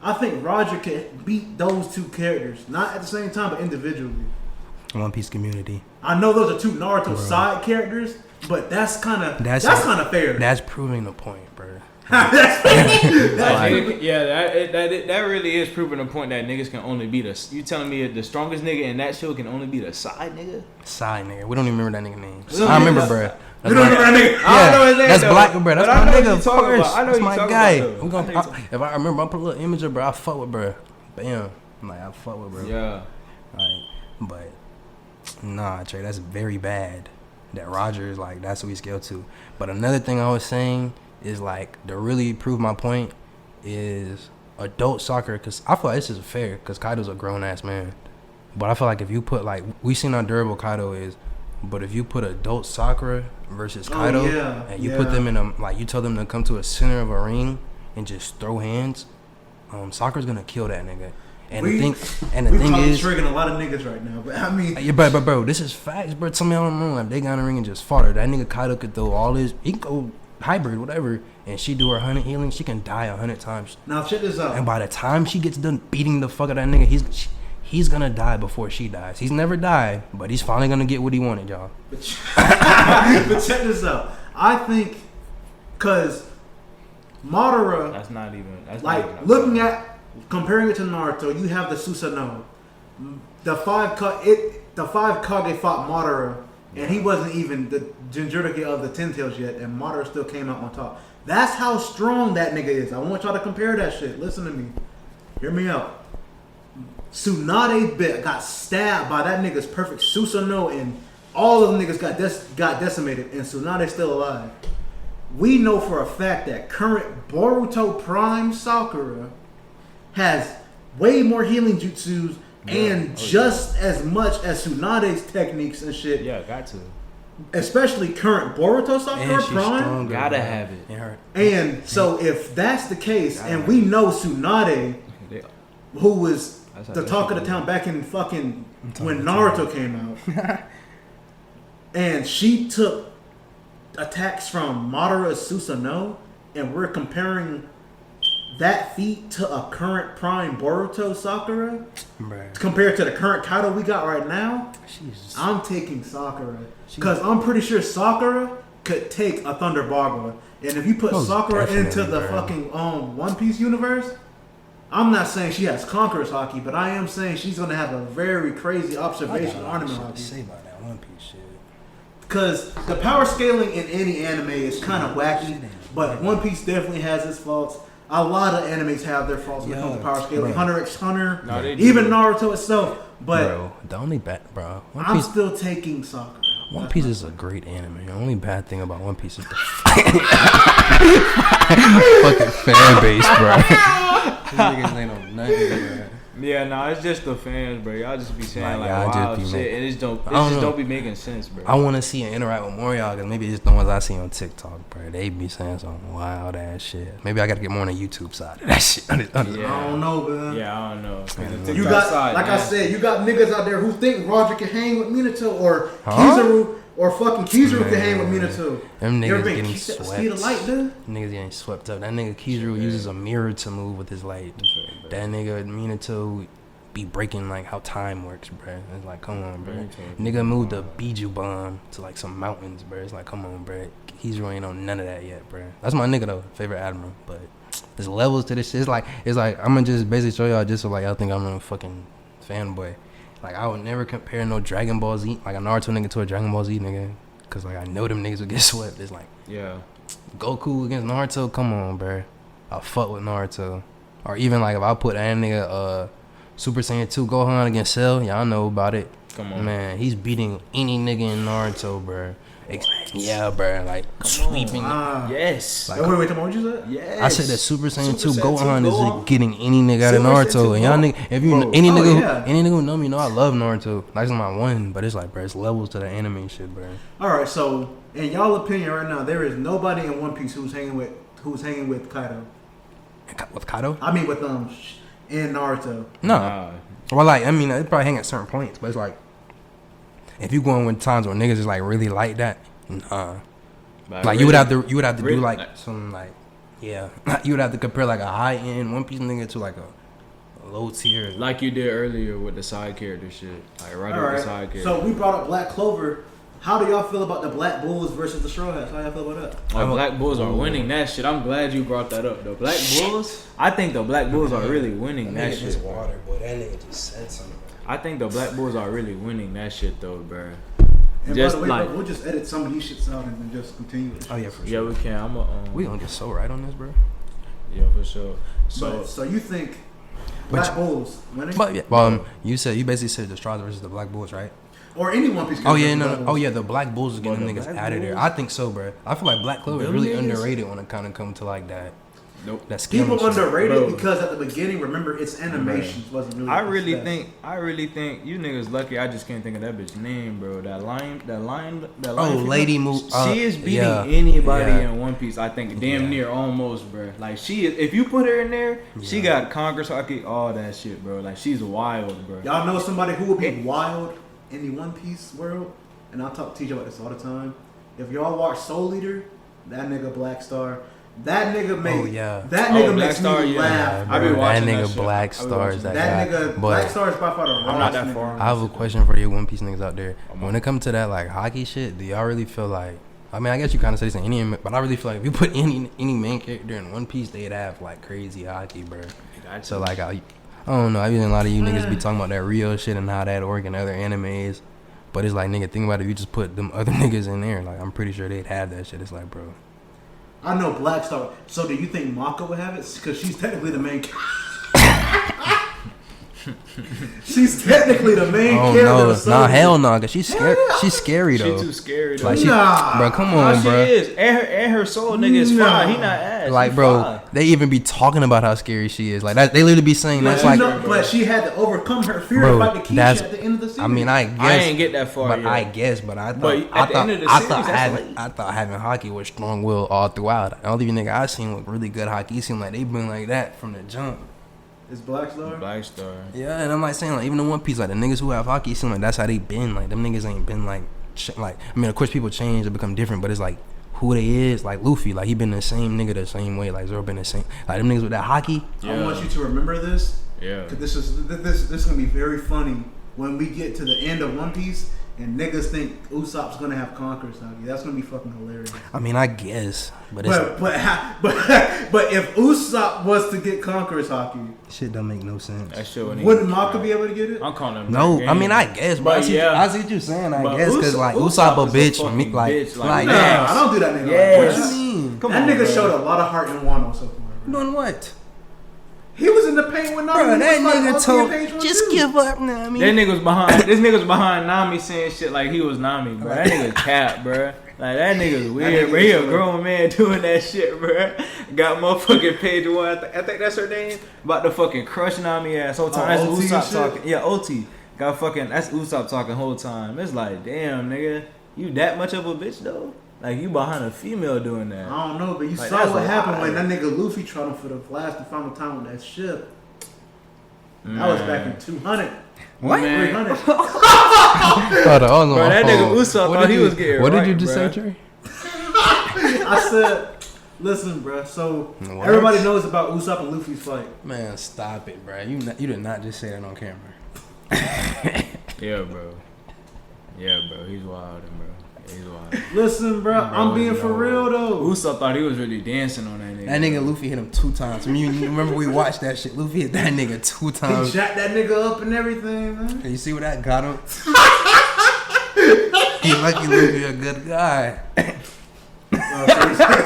I think Roger can beat those two characters, not at the same time, but individually. One Piece community. I know those are two Naruto side characters, but that's kind of fair. That's proving the point, bro. That's Like, yeah, that really is proving the point that niggas can only beat us. You telling me the strongest nigga in that show can only beat a side nigga? Side nigga. We don't even remember that nigga name. don't I even remember, know. bro. You don't remember that nigga? I don't know his name, That's though. black, bro. That's But I my know nigga, what of you talking course. about. I know That's what you my talking guy. about, though. We I know you gonna, if I remember, I put a little image of bro. I fuck with bro. Bam. I'm like, I fuck with bro. Yeah. Like, but nah, Trey, that's very bad. That Roger is like, that's what we scale to. But another thing I was saying is like, to really prove my point is adult soccer, because I feel like this is fair, because Kaido's a grown ass man. But I feel like if you put like, we seen how durable Kaido is, But if you put adult Sakura versus Kaido, and you put them in a like, you tell them to come to a center of a ring and just throw hands, Sakura's gonna kill that nigga. And the thing is, triggering a lot of niggas right now. But I mean, yeah, but bro, this is facts, bro. Tell me I don't know. Like, they got in the ring and just fought her. That nigga Kaido could throw all his, he can go hybrid, whatever, and she do her 100 healing. She can die 100 times. Now check this out. And by the time she gets done beating the fuck out of that nigga, he's gonna die before she dies. He's never died, but he's finally gonna get what he wanted, y'all. But check this out. I think, cause Madara, That's not even looking at. Comparing it to Naruto, you have the Susanoo. The five Kage fought Madara, and he wasn't even the Jinchuriki of the Ten Tails yet, and Madara still came out on top. That's how strong that nigga is. I want y'all to compare that shit. Listen to me. Hear me out. Tsunade got stabbed by that nigga's perfect Susanoo, and all of them niggas got decimated, and Tsunade's still alive. We know for a fact that current Boruto Prime Sakura has way more healing jutsus and just as much as Tsunade's techniques and shit. Yeah, got to. Especially current Boruto Sakura Prime. Stronger, Gotta bro. have it. And so if that's the case, and we know Tsunade, who was the talk of the town back in fucking when Naruto came out, and she took attacks from Madara's Susanoo, and we're comparing that feat to a current prime Boruto Sakura, compared to the current Kaido we got right now, I'm taking Sakura. Because I'm pretty sure Sakura could take a Thunder Bagua. And if you put Sakura into the fucking One Piece universe, I'm not saying she has Conqueror's Haki, but I am saying she's going to have a very crazy observation ornament Haki. Say about that One Piece shit. Because the power scaling in any anime is kind of wacky, but One Piece definitely has its faults. A lot of animes have their faults when it comes to power scaling. Hunter x Hunter, even Naruto itself. But bro, the only bad, bro, I'm still taking Sakura. One Piece is a great anime. The only bad thing about One Piece is the fucking fan base, bro. These niggas ain't on nothing, bro. Yeah, no, it's just the fans, bro. Y'all just be saying Like, like y'all wild just be shit, and it just don't be making sense, bro. I want to see and interact with more y'all, because maybe it's the ones I see on TikTok, bro. They be saying some wild ass shit. Maybe I got to get more on the YouTube side of that shit. I don't know, man. Yeah, I don't know. You got, like I said, you got niggas out there who think Roger can hang with Minato, or Kizaru, or fucking Kizaru can hang with Minato. Them niggas getting swept. Speed of light, dude. Niggas getting swept up. That nigga Kizaru uses a mirror to move with his light. That nigga Minato be breaking like how time works, bro. It's like, come on, bro. Nigga moved the Biju bomb to like some mountains, bro. It's like, come on, bro. He's really ain't on none of that yet, bro. That's my nigga though, favorite admiral. But there's levels to this shit. It's like I'm gonna just basically show y'all just so like y'all think I'm a fucking fanboy. Like, I would never compare no Dragon Ball Z, like a Naruto nigga to a Dragon Ball Z nigga, cause like I know them niggas would get swept. It's like, Goku against Naruto, come on, bro. I'll fuck with Naruto. Or even like if I put that nigga Super Saiyan 2 Gohan against Cell, y'all know about it. Come on. Man, he's beating any nigga in Naruto, bro. Yeah, bro, like sweeping. Yes. Like, wait, what you said? Yes. I said that Super Saiyan 2 Gohan is getting any nigga out of Naruto. And y'all nigga, if you any nigga who know me know I love Naruto. That's my one, but it's like, bro, it's levels to the anime shit, bro. Alright, so in y'all opinion right now, there is nobody in One Piece who's hanging with Kaido. With Kaido? I mean with in Naruto. No. Well, like, I mean, it probably hang at certain points, but it's like, if you going with times where niggas is like really like that, like really, you would have to really, do like some like, yeah, you would have to compare like a high end One Piece nigga to like a low tier, like you did earlier with the side character shit, like right with the side character. So we brought up Black Clover. How do y'all feel about the Black Bulls versus the Straw Hats? How y'all feel about that? The Black Bulls are winning that shit. I'm glad you brought that up. The Black Bulls, I think the Black Bulls are really winning that shit. Just water, boy. That nigga just said something. I think the Black Bulls are really winning that shit though, bro. And just by the way, like, we'll just edit some of these shits out and then just continue. Oh yeah, for sure. Yeah, we can. We gonna get so right on this, bro. Yeah, for sure. So you think Black Bulls winning? But yeah, you basically said the Straws versus the Black Bulls, right? Or any One Piece. Oh yeah, the Black Bulls is getting niggas out of there. I think so, bro. I feel like Black Clover is really underrated when it kind of comes to like that. Nope. That's People shit. underrated Bro. because at the beginning, remember, its animations wasn't really. I the really best. think you niggas lucky. I just can't think of that bitch name, bro. That lion. Oh, Lady Mo. She is beating yeah. anybody Yeah. in One Piece. I think damn Yeah. near almost, bro. Like she is. If you put her in there, she Yeah. got Congress hockey, all that shit, bro. Like she's wild, bro. Y'all know somebody who would be wild in the One Piece world, and I talk to TJ about this all the time. If y'all watch Soul Eater, that nigga Black Star, that nigga Oh, yeah. that Oh, nigga Black makes Star, me yeah. laugh. I be Bro, watching that that nigga shit. Black I be Star watching is that That guy. nigga But Black Star is by far the I'm not rawest that nigga. far. I have a question for you One Piece niggas out there. When it comes to that like hockey shit, do y'all really feel like? I mean, I guess you kind of say this in any, but I really feel like if you put any main character in One Piece, they'd have like crazy hockey, bro. So like I don't know. I mean, a lot of you niggas be talking about that real shit and how that org and other animes, but it's like nigga, think about it. If you just put them other niggas in there, like I'm pretty sure they'd have that shit. It's like, bro. I know Black Star. So do you think Mako would have it? Because she's technically the main. She's technically the main Oh character. no, of the nah, series. hell no, cause she's scared. Hell yeah. She's scary She though. too scary. Though. Like she, Nah. bro, come No, on, she bro. is, and her soul nigga is Nah. fine. He not ass. Like, He bro, fine. they even be talking about how scary she is. Like that, they literally be saying But, that's you like, know, but she had to overcome her fear Bro, to fight the Keisha that's- at the end of the series. I mean, I guess I ain't get that far but yet. I guess, but I thought, But at the end of the series, that's I thought having hockey was strong will all throughout. All the nigga I seen with really good hockey seem like they been like that from the jump. Is Black Star? Black Star. Yeah, and I'm like saying like even in One Piece, like the niggas who have hockey seem like that's how they been. Like them niggas ain't been like like I mean, of course people change, they become different, but it's like who they is. Like Luffy, like he been the same nigga the same way. Like Zoro been the same. Like them niggas with that hockey. I want you to remember this. Yeah. 'Cause this is gonna be very funny when we get to the end of One Piece and niggas think Usopp's gonna have Conqueror's hockey. That's gonna be fucking hilarious. I mean, I guess, but it's But if Usopp was to get Conqueror's hockey, shit don't make no sense. That shit wouldn't Maka be able to get it? I'm calling him. No, back I mean in. I guess, but But I see, yeah. I see what you're saying. I But guess because Usopp- like Usopp Usopp a is a bitch, fucking me like bitch, like, like Nah, yeah. I don't do that nigga. Yes. What you mean? Come That on, nigga bro. showed a lot of heart in Wano so far. bro. Doing what? He was in the paint with Nami. Bro, that He was nigga like, told page one, just too. give up now. I mean, That nigga was behind. This nigga was behind Nami saying shit like he was Nami, bro. That nigga cap, bro. Like that nigga's weird, nigga bro. He a is grown man doing that shit, bro. Got motherfucking page one. I think that's her name. About to fucking crush Nami ass whole time. That's OT and Usopp shit? talking. Yeah, OT. Got fucking. That's Usopp talking whole time. It's like, damn, nigga, you that much of a bitch though? Like you behind a female doing that? I don't know, but you Like, saw that's what a happened lie. when that nigga Luffy tried him for the last and final time with that ship. That was back in 200. What? 300. Hold on, Bro, that nigga Usopp thought he was getting What did right, you just bruh. say, Trey? I said, listen, bro. So What? everybody knows about Usopp and Luffy's fight. Man, stop it, bro. You did not just say that on camera. Yeah, bro. Yeah, bro. He's wild, bro. He's wild. Listen, bro. I'm being for real though. Usopp thought he was really dancing on that nigga. That nigga Luffy hit him 2 times. You remember we watched that shit? Luffy hit that nigga 2 He times. jacked that nigga up and everything, man. You see what that got him? He lucky Luffy a good guy.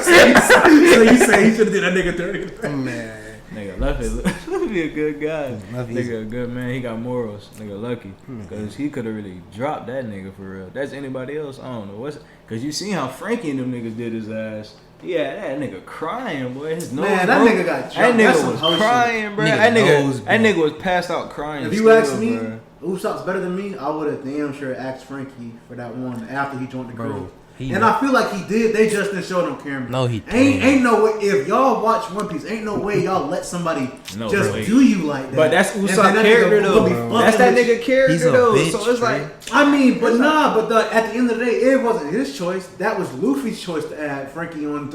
So you say he should have did that nigga 30? Man. Nigga, Luffy a good guy. Luffy's- Nigga, a good man. He got morals. Nigga, lucky. Because he could have really dropped that nigga for real. That's anybody else, I don't know. Because you seen how Frankie and them niggas did his ass. Yeah, that nigga crying, boy. His nose Man, that broke. nigga got That dropped. That's nigga some was hoe shit. crying, bro. Nigga That nose nigga was passed out crying. If you still, ask me, bro. Usopp's better than me, I would have damn sure asked Frankie for that one after he joined the Bro, crew. he- And I feel like he did. They just didn't show it on camera. No, he ain't didn't. no way. If y'all watch One Piece, ain't no way y'all let somebody No just way. do you like that. But that's And Usopp's then that character nigga though. gonna be fucking That's that with you. nigga character He's a though. bitch, So it's Trey. like, I mean, but nah. But at the end of the day, it wasn't his choice. That was Luffy's choice to add Frankie on.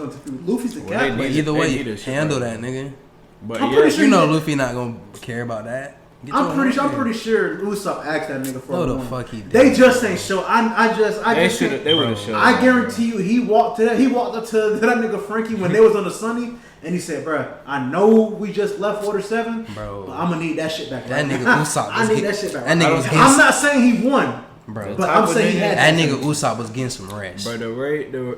Luffy's the Well, captain. But They either way, need a shit handle like that, nigga. but I'm yeah, pretty sure You know he- Luffy not gonna care about that. Get your I'm pretty sure Usopp asked that nigga for No, a the one. fuck he did. They just ain't show. I just they can't- would have showed. I guarantee you, he walked up to that nigga Frankie when they was on the Sunny, and he said, "Bruh, I know we just left Water 7, Bro. but I'm gonna need that shit back." That right nigga now. Usopp I was need get- that shit back. that right nigga now. was getting- I'm not saying he won, Bro, but I'm saying he had that nigga Usopp was getting some rest. But the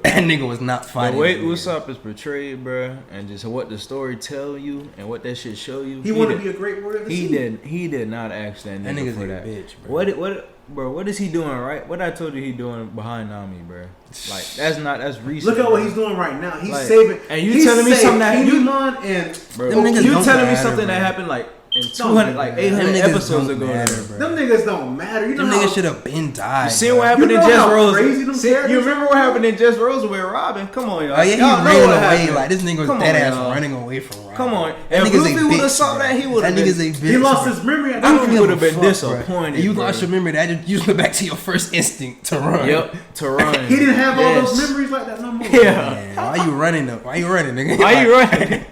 That nigga was not The fighting. way nigga. Usopp is portrayed, bruh, and just what the story tell you and what that shit show you. He wanted to be a great warrior. Of the sea. He did not ask that nigga That nigga's for a that. bitch, bro. bro, what is he doing, right? What I told you he doing behind Nami, bro? Like, that's recent. Look at bro. what he's doing right now. He's Like, saving. and you telling me something that you, Kinemon and bro, Them niggas you don't telling me matter, something bro. that happened like in 200, like 800 niggas episodes don't ago. matter, bro. them niggas don't matter. You know Them how niggas should have been died. You seen bro. what happened You in know Jess how Rose? crazy them characters You remember what happened in Jess Rose with Robin? Come on, y'all. Oh yeah, he Y'all know ran what away happened. like this nigga was Come dead on, ass y'all. running away from Robin. Come on. That If nigga's Luffy a would have bitch, saw bro. that, he would That have nigga's been. a bitch. he lost bro. his memory. I don't Luffy give would a have been fuck, bro. disappointed. You bro. lost your memory. That you went back to your first instinct to run. Yep, to run. He didn't have all Yes. those memories like that no more. Yeah. Man, why you running though? Why you running, nigga? Why you running?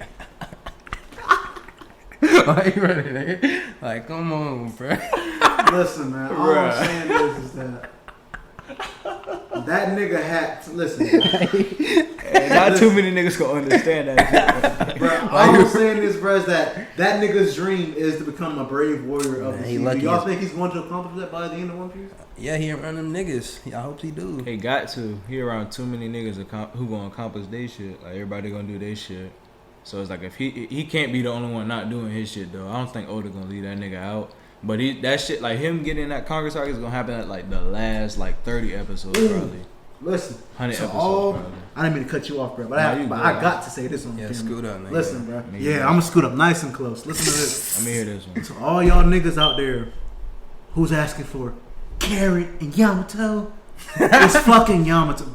Why you running, nigga? Like, come on, bro. Listen, man. All Bruh. I'm saying is that nigga had to listen. And not too many niggas gonna understand that shit, bro. Bro, all I'm saying is, bro, is that nigga's dream is to become a brave warrior of Man, the he sea. lucky Do y'all as- think he's going to accomplish that by the end of One Piece? Yeah, he around them niggas. I hope he do. He got to. He around too many niggas who gonna accomplish their shit. Like, everybody gonna do their shit. So it's like, if he can't be the only one not doing his shit though. I don't think Oda gonna leave that nigga out. But that shit, like him getting that Congress arc is gonna happen at like the last like 30 episodes probably. Listen, 100 so episodes probably. I didn't mean to cut you off, bro, but, Nah, you but good. I got to say this on Yeah, camera. scoot up, nigga. Listen, bro. Nigga. Yeah, I'm gonna scoot up nice and close. Listen to this. Let me hear this one. So all y'all niggas out there who's asking for Carrot and Yamato, it's fucking Yamato.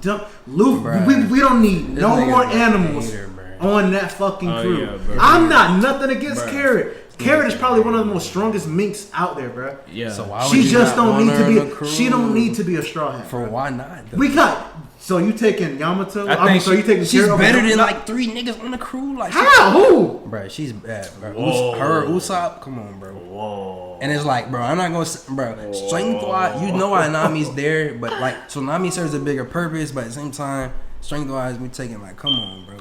Luffy, Bruh. we don't need This no nigga's more a animals hater, bruh. on that fucking Oh, crew. yeah, bro. I'm not nothing against Bruh. Carrot. Carrot is probably one of the most strongest minks out there, bro. Yeah. So why would She you just not don't want need her to on be. the crew? She don't need to be a straw hat. For bro. why not? though? We got. So you taking Yamato? I I mean, think so you taking She's Carrot over better than Yamato? like 3 niggas on the crew. Like, How? Who? bro, she's bad, bro. Whoa. Her Usopp, come on, bro. Whoa. And it's like, bro, I'm not gonna, bro. Strength wise, you know why Nami's there, but like, so Nami serves a bigger purpose, but at the same time, strength wise, we taking like, come on, bro.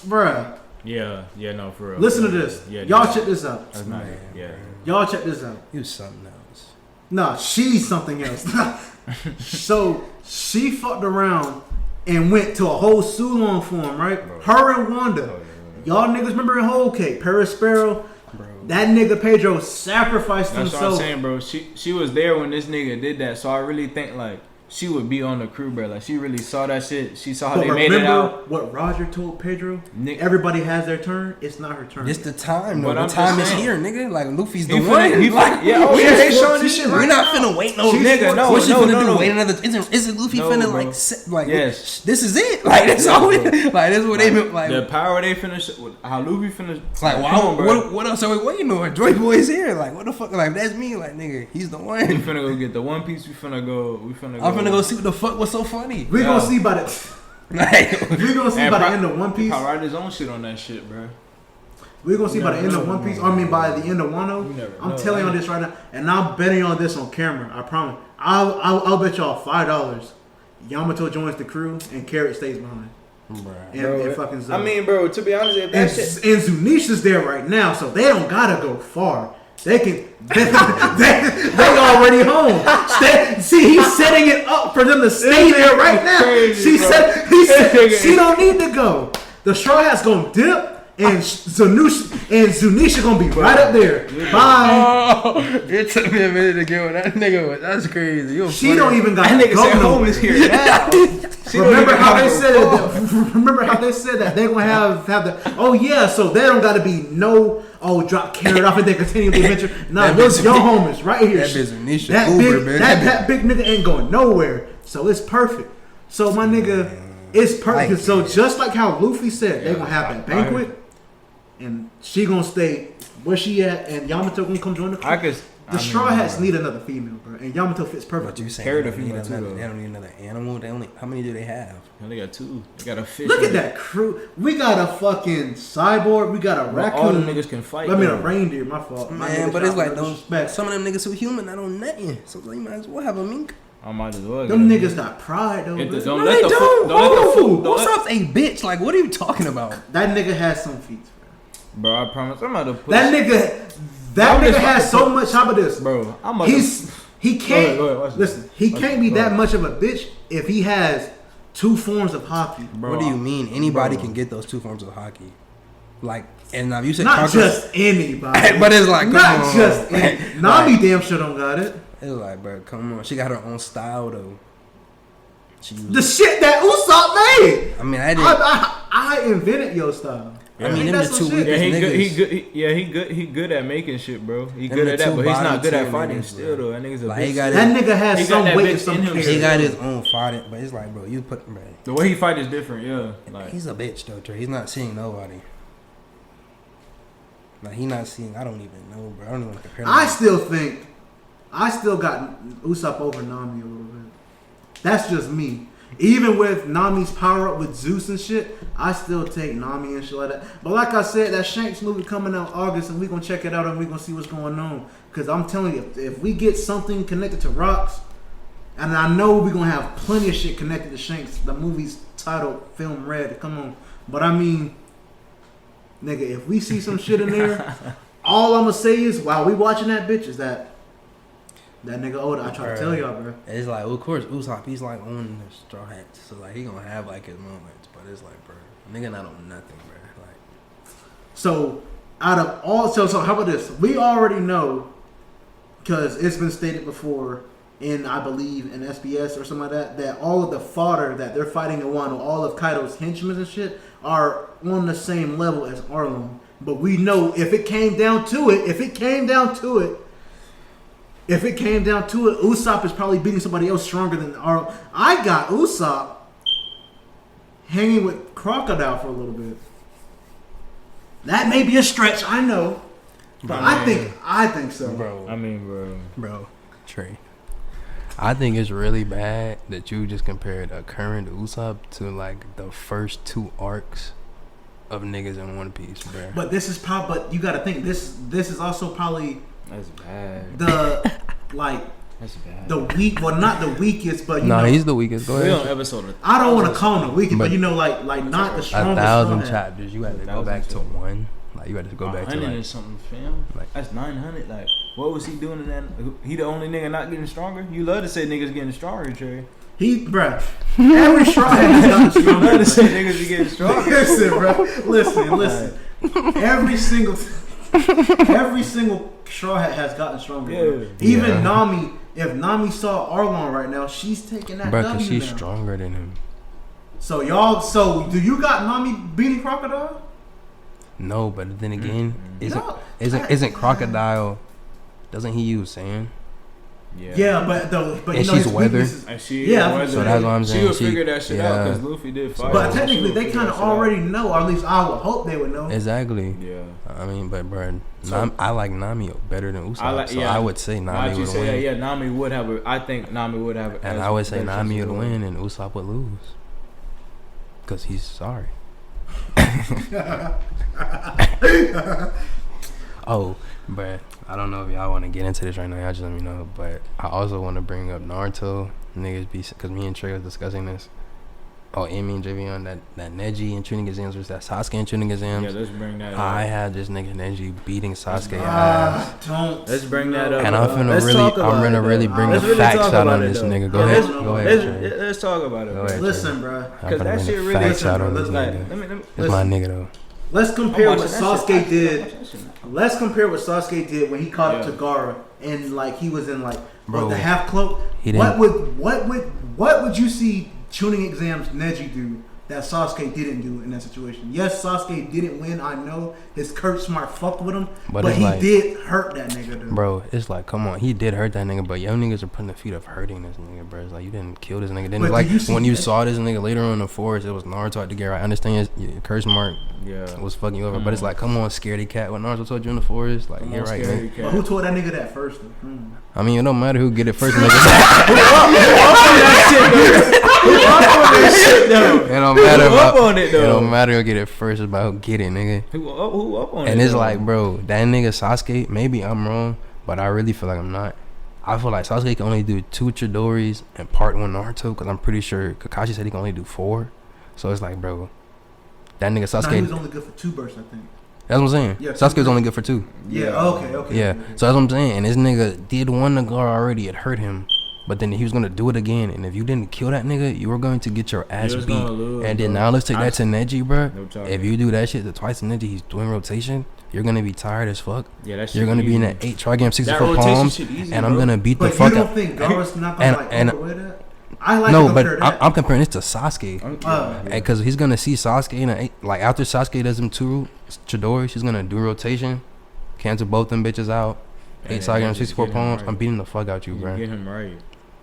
Bruh, Yeah, no, for real. listen to this. Yeah, Y'all yeah. check this out. That's not Man, it. Yeah. Y'all check this out. You something else. Nah, she's something else. So she fucked around and went to a whole Sulong form, right? Bro. Her and Wanda. Y'all niggas remember in Whole Cake, Paris Sparrow? Bro. That nigga Pedro sacrificed That's what I'm himself. saying, bro. She was there when this nigga did that, so I really think like she would be on the crew, bro. Like she really saw that shit. She saw how But they made it remember out. what Roger told Pedro? Nick- Everybody has their turn. It's not her turn. It's the time, though. But The I'm time just is saying. here, nigga. Like, Luffy's the He one. finna- he Like, finna- yeah, oh, we- yeah, they showing this shit We're right not now. finna wait no She's nigga. no, What she no, finna no, do? no. Wait another? Is Luffy No, finna bro. like like? Yes. This is it. Like that's all. bro. Like that's what they been like. The power they finish, how Luffy finish. Like, why? come on, bro. What else are we waiting on? Joy Boy's here. Like, what the fuck? Like, that's me. Like, nigga, he's the We one. finna go get the One Piece. We finna go. I'm finna go see what the fuck was so funny. We're Yeah. gonna see by the Like, we're gonna see And by the Pro- end of One Piece. Probably write his own shit on that shit, bro. We're gonna see by the end of No, One Piece. I mean, by the end of Wano. You never I'm know, telling y'all right? this right now, and I'm betting on this on camera. I promise. I'll bet y'all $5. Yamato joins the crew and Carrot stays behind. And fucking Zoro. I mean, bro. To be honest, if that and, shit. and Zunisha's there right now, so they don't gotta go far. They can. They already home. See, he's setting it up for them to stay there right now. Crazy, bro. He said she don't need to go. The Straw Hat's gonna dip, and Zunisha gonna be right up there. Bye. Oh, it took me a minute to get what that nigga was. That's crazy. You She don't even got That to nigga go said home nowhere. is here now. She don't Remember even how have they to said go. it? Remember how they said that they gonna have the? Oh yeah, so they don't gotta be no. Oh, drop Carrot off and they continue the adventure. Nah, That your bitch- home is right here. that bitch Nisha That Uber, big, man. that big nigga ain't going nowhere. So it's perfect. So my nigga, it's perfect. Like So it. just like how Luffy said, they Yeah, gonna have that I banquet, and she gonna stay where she at, and Yamato gonna come join the crew. I could. The Straw Hats need another female, bro, and Yamato fits But perfect. you saying Carrot they a don't, need female too, another, though. they don't need another animal? They only how many do they have? They got 2. They got a fish. Look in at it. that crew. We got a fucking cyborg. We got a Bro, raccoon. all them niggas can fight. I mean, a though. reindeer. My fault. My Man, nigga but it's shot like with those. disrespect. Some of them niggas who human, I don't nothing. So you might as well have a mink. I might as well. Them get it. niggas got pride though. If the- bro. don't No, let they the don't. food. Don't let the food. Don't What's let- up, a bitch? Like, what are you talking about? That nigga has some feet, bro. Bro, I promise. I'm about to put. That I'm nigga just about has to so much. How about this? Bro, I'm about He can't. Go ahead, watch listen, this. he Watch can't this. be Go that ahead. much of a bitch if he has 2 forms of hockey. Bro, What do you mean? Anybody bro. can get those 2 forms of hockey. Like, and now you said Not Conqueror- just anybody. but it's like, come Not on. just any. Nami damn sure don't got it. It's like, bro, come on. She got her own style though. The shit that Usopp made. I mean, I invented your style. I mean, them the two Yeah, weakest niggas. he good at making shit, bro. He Them good the at that, two but he's not bottom good at tier fighting niggas, still, bro. though. That nigga's a Like, bitch. he got That nigga has He got some that weight bitch and some in him. character. He got his own fighting, but it's like, bro, you put, bro. The way he fight is different, yeah. Like, He's a bitch though, Trey. He's not seeing nobody. Like he not seeing. I don't even know, bro. I don't even want to compare. I still got Usopp over Nami a little bit. That's just me. Even with Nami's power up with Zeus and shit, I still take Nami and shit like that. But like I said, that Shanks movie coming out August, and we gonna check it out and we gonna see what's going on. Cause I'm telling you, if we get something connected to Rocks, and I know we gonna have plenty of shit connected to Shanks. The movie's titled Film Red. Come on, but I mean, nigga, if we see some shit in there, all I'm gonna say is while we watching that bitch is that nigga Oda. I try to tell y'all, bro. It's like, well, of course, Usopp, he's like on the straw hats, so like he gonna have like his moments, but it's like, bro, nigga not on nothing, bro. Like, so out of all, so how about this? We already know because it's been stated before in, I believe, in SBS or something like that, that all of the fodder that they're fighting in Wano, all of Kaido's henchmen and shit, are on the same level as Arlong. But we know if it came down to it, Usopp is probably beating somebody else stronger than Arlong. I got Usopp hanging with Crocodile for a little bit. That may be a stretch, I know. But I think so. bro, bro. Trey. I think it's really bad that you just compared a current Usopp to like the first two arcs of niggas in One Piece, bro. But this is probably. But you got to think this is also probably That's bad. the like That's bad. the weak. Well, not the weakest, but you know. he's the weakest. Go We on ahead. episode. I don't want to call him the weakest, but But you know, like not the strongest. 1,000 strong. chapters. You had to go 1,000 back to chapters. one. Like you had to go back to 100 like. and something, fam. like- That's 900. Like, what was he doing in that? He the only nigga not getting stronger. You love to say niggas getting stronger, Trey. Bruh. Every straw hat has gotten You love to stronger. say niggas be getting stronger. Listen, bro. Listen. Every single straw hat has gotten stronger. Bro. Yeah. Even Yeah. Nami. If Nami saw Arlong right now, she's taking that Bro, W cause she's now. stronger than him. So do you got Nami beating Crocodile? No, but then again, No. isn't Crocodile? Doesn't he use sand? Yeah, but And you know she's his weather. weaknesses- And she, Yeah, So that's what I'm saying. She would She- figure that shit out yeah. because Luffy did fight. But her. technically, She would they figure kind that of shit out. already know, or at least I would hope they would know. Exactly. Yeah. I mean, but bro, So- I like Nami better than Usopp, so yeah. I would say Nami Why'd you would say win. that? Yeah, Nami would have. I think Nami would have. And as I would say better Nami chances would of win and Usopp would lose. Cause he's sorry. Oh, but I don't know if y'all want to get into this right now. Y'all just let me know. But I also want to bring up Naruto. Niggas be, cause me and Trey was discussing this. Oh, and me and JV on that Neji and training exams versus that Sasuke and training exams. Yeah, let's bring that up. I had this nigga Neji beating Sasuke ass. Don't. Let's bring that up. And I'm Let's talk about gonna it, really though. bring Let's the really facts talk out about on it, this though. nigga. Go Yeah, ahead. let's- Go ahead, Let's, Trey. let's talk about it. Go bro. ahead. Listen, bro. I'm Because gonna that bring shit the really facts out on this listen, nigga. Let me. It's my nigga though. Let's compare I'm what watching that Sasuke shit. did. Let's compare what Sasuke did when he caught up Yeah. to Gaara and like he was in like Bro, the half cloak. he What didn't- would you see tuning exams Neji do that Sasuke didn't do in that situation? Yes, Sasuke didn't win. I know his Kurt Smart fucked with him, But but it's he like- did hurt that nigga. Dude. Bro, it's like, come on, he did hurt that nigga, but young niggas are putting the feet of hurting this nigga, bro. It's like you didn't kill this nigga. Then But it's like did you see when you that? saw this nigga later on in the forest, it was Naruto at the gear. I understand your curse mark Yeah. was fucking you over, but it's like, come on, scaredy cat. What Naruto told you in the forest, like, Come you're on, right, scary man. cat. But who told that nigga that first? Though? I mean, it don't matter who get it first, nigga. It don't matter Who up about, on it, though? It don't matter who get it first, it's about who get it, nigga. Who up on it? And it's though? like, bro, that nigga Sasuke, maybe I'm wrong, but I really feel like I'm not. I feel like Sasuke can only do 2 Chidoris and part 1 Naruto, because I'm pretty sure Kakashi said he can only do 4. So it's like, bro, that nigga No, Sasuke, he was only good for 2 bursts, I think. that's what I'm saying. Yeah, Sasuke was only good for 2. Yeah. Okay. Yeah. So that's what I'm saying. And this nigga did one to Gar already, it hurt him. But then he was gonna do it again, and if you didn't kill that nigga, you were going to get your ass was beat. gonna lose, And then bro. now let's take that to Neji, bro. No talking. If you do that shit to twice to Neji, he's doing rotation. you're gonna be tired as fuck. Yeah, that's you're gonna be in that 8 try game 64 rotation palms, shit easy, and I'm bro. gonna beat the But fuck you don't out. think Gar's not gonna like overweigh that? I like No, to but compare that. I'm comparing this to Sasuke. Oh. Because he's gonna see Sasuke in a 8, like after Sasuke does them 2 Chidori, she's gonna do rotation, cancel both them bitches out. 8 try game 64 palms. I'm beating the fuck out you, bro. Get him right.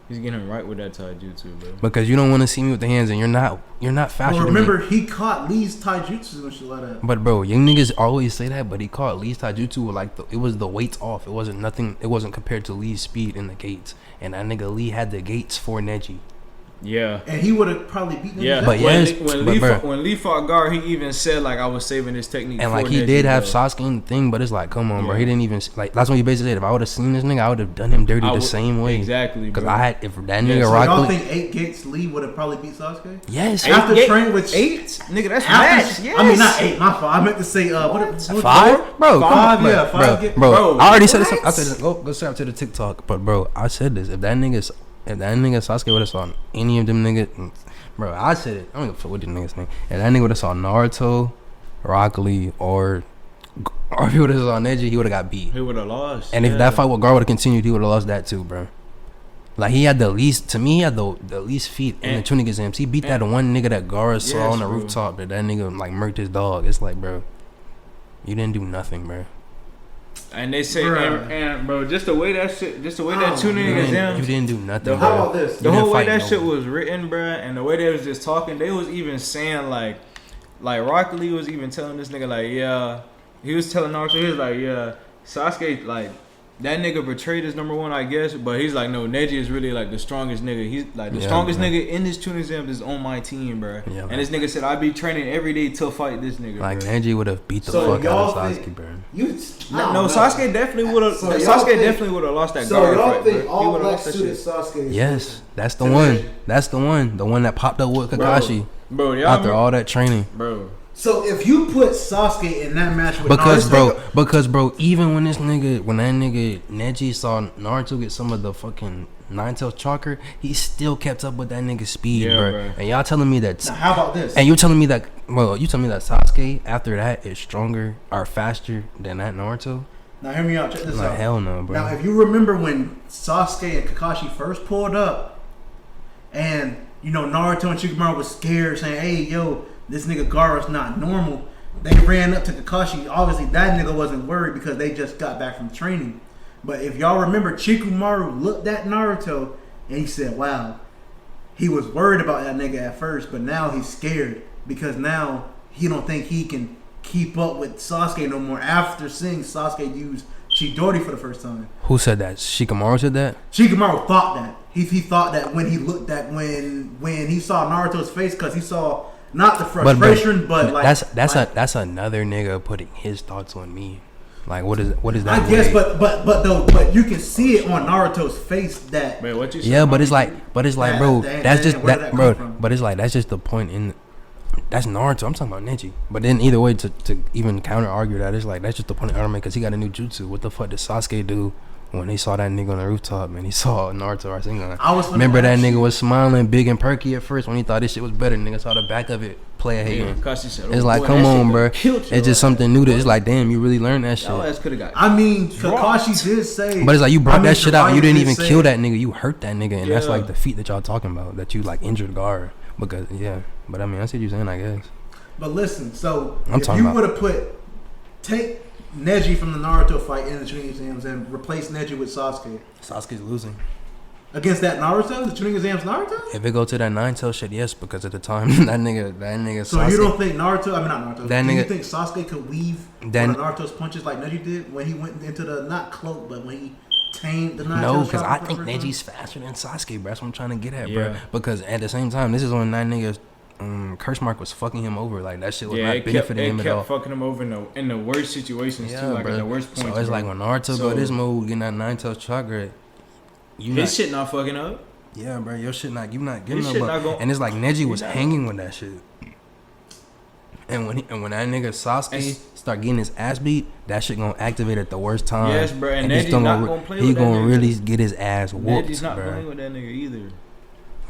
He's getting him right with that taijutsu, bro. Because you don't want to see me with the hands, and you're not faster. Well, than me. remember, he caught Lee's taijutsu and shit like that. But bro, young niggas always say that, but he caught Lee's taijutsu with like it was the weights off. It wasn't nothing. It wasn't compared to Lee's speed in the gates, and that nigga Lee had the gates for Neji. Yeah. And he would have probably beaten him. Yeah, But when Lee fought Gar, he even said like I was saving this technique. And for like he Neji, did have bro. Sasuke in the thing, but it's like, come on, bro. He didn't even like. That's what he basically said. If I would have seen this nigga, I would have done him dirty the same way. Exactly. Because bro. I had if that nigga So Rock y'all Lee. think 8 gates Lee would have probably beat Sasuke? Yes. After Eight- training with 8, nigga, that's after, match. Yes. I mean, not 8. My fault. I meant to say what 5, bro. Come on, 5, bro. yeah, 5 bro, get- bro. bro, I already said this. what? I said this. Go straight up to the TikTok. But bro, I said this. If that nigga Sasuke would have saw any of them niggas, bro, I said it. I don't give a fuck what the niggas name. If that nigga would have saw Naruto, Rock Lee, or if he would have saw Neji, he would have got beat. He would have lost. And if that fight with Gar would have continued, he would have lost that too, bro. Like he had the least. To me, he had the least feet in the tuning exams. He beat that one nigga that Gar saw on the rooftop. That nigga like murked his dog. It's like, bro, you didn't do nothing, bro. And they say, Bruh. and bro, just the way that tuning You exams. didn't do nothing. How bro. about this? The You whole didn't way fight that shit no one. was written, bruh, and the way they was just talking, they was even saying like Rock Lee was even telling this nigga like, yeah, he was telling Naruto, he was like, yeah, Sasuke like that nigga betrayed his number 1, I guess, but he's like, no, Neji is really like the strongest nigga. He's like the strongest nigga in this tuning exam is on my team, bruh. Yeah, and this nigga said I be training every day to fight this nigga. Like bruh. Neji would have beat the So fuck out of y'all Sasuke, think- bro. No, Sasuke definitely would have. So y'all Sasuke think- definitely would have lost that So guard y'all fight. think Bro. He all would have black lost that suited shit. Sasuke? is Yes, that's the Neji. one. That's the one. The one that popped up with Kakashi Bro, y'all after all that training. bro. So if you put Sasuke in that match with Because Naruto, bro, even when that nigga Neji saw Naruto get some of the fucking Nine-Tails chakra, he still kept up with that nigga's speed, Yeah, bro. bro. And y'all telling me that, now how about this? and you telling me that, well, you telling me that Sasuke after that is stronger or faster than that Naruto? Now hear me out. Check this Like out. hell no, bro. Now, if you remember when Sasuke and Kakashi first pulled up, and Naruto and Shikamaru was scared, saying, "Hey, yo, this nigga Gaara's not normal." They ran up to Kakashi. Obviously, that nigga wasn't worried because they just got back from training. But if y'all remember, Shikamaru looked at Naruto and he said, "Wow." He was worried about that nigga at first, but now he's scared because now he don't think he can keep up with Sasuke no more after seeing Sasuke use Chidori for the first time. Who said that? Shikamaru said that? Shikamaru thought that. He thought that when he looked at when he saw Naruto's face, because he saw not the frustration, but like that's another nigga putting his thoughts on me. Like what is that? I guess, way? but you can see it on Naruto's face that. Man, what you said? Yeah, but it's like, bro, that's just where did that, come bro. from? But it's like that's just the point in. That's Naruto. I'm talking about Neji. But then either way, to even counter argue that, it's like that's just the point of anime because he got a new jutsu. What the fuck did Sasuke do when he saw that nigga on the rooftop and he saw Naruto Rasengan? Remember that nigga was smiling big and perky at first when he thought this shit was better. Nigga saw the back of it, play a hating. It's like, come on, bro. It's just something new. It's like, damn, you really learned that shit. I mean, Kakashi did say, but it's like you brought that shit out and you didn't even say- kill that nigga. You hurt that nigga, and that's like the feat that y'all talking about. That you like injured Gar because But I mean, I see what you're saying. I guess. But listen, so I'm if talking you about- would have take Neji from the Naruto fight in the training exams and replace Neji with Sasuke Sasuke's losing. against that Naruto, the training exams Naruto. If it go to that Nine-Tails shit, yes, because at the time that nigga. So Sasuke, you don't think Naruto? I mean, not Naruto. That Do you nigga- think Sasuke could weave That- one of Naruto's punches like Neji did when he went into the not cloak, but when he tamed the No, Nine-Tails because chakra I for think the first time? Neji's faster than Sasuke, bro. That's what I'm trying to get at, Yeah. bro. Because at the same time, this is when that nigga's curse mark was fucking him over. Like that shit was not benefiting him at all. It kept fucking him over in the worst situations too, like in the worst points. So it's like when Naruto So- go this mode, getting that Nine-Tails chakra, his shit not fucking up. Yeah, bro, your shit not, you not getting His up. shit But, not gon- and it's like Neji was not- hanging with that shit. And when that nigga Sasuke start getting his ass beat, that shit gonna activate at the worst time. Yes, bro, and he's Neji's not gonna play He with that gonna nigga. really get his ass whooped, Neji's not bro. playing with that nigga either.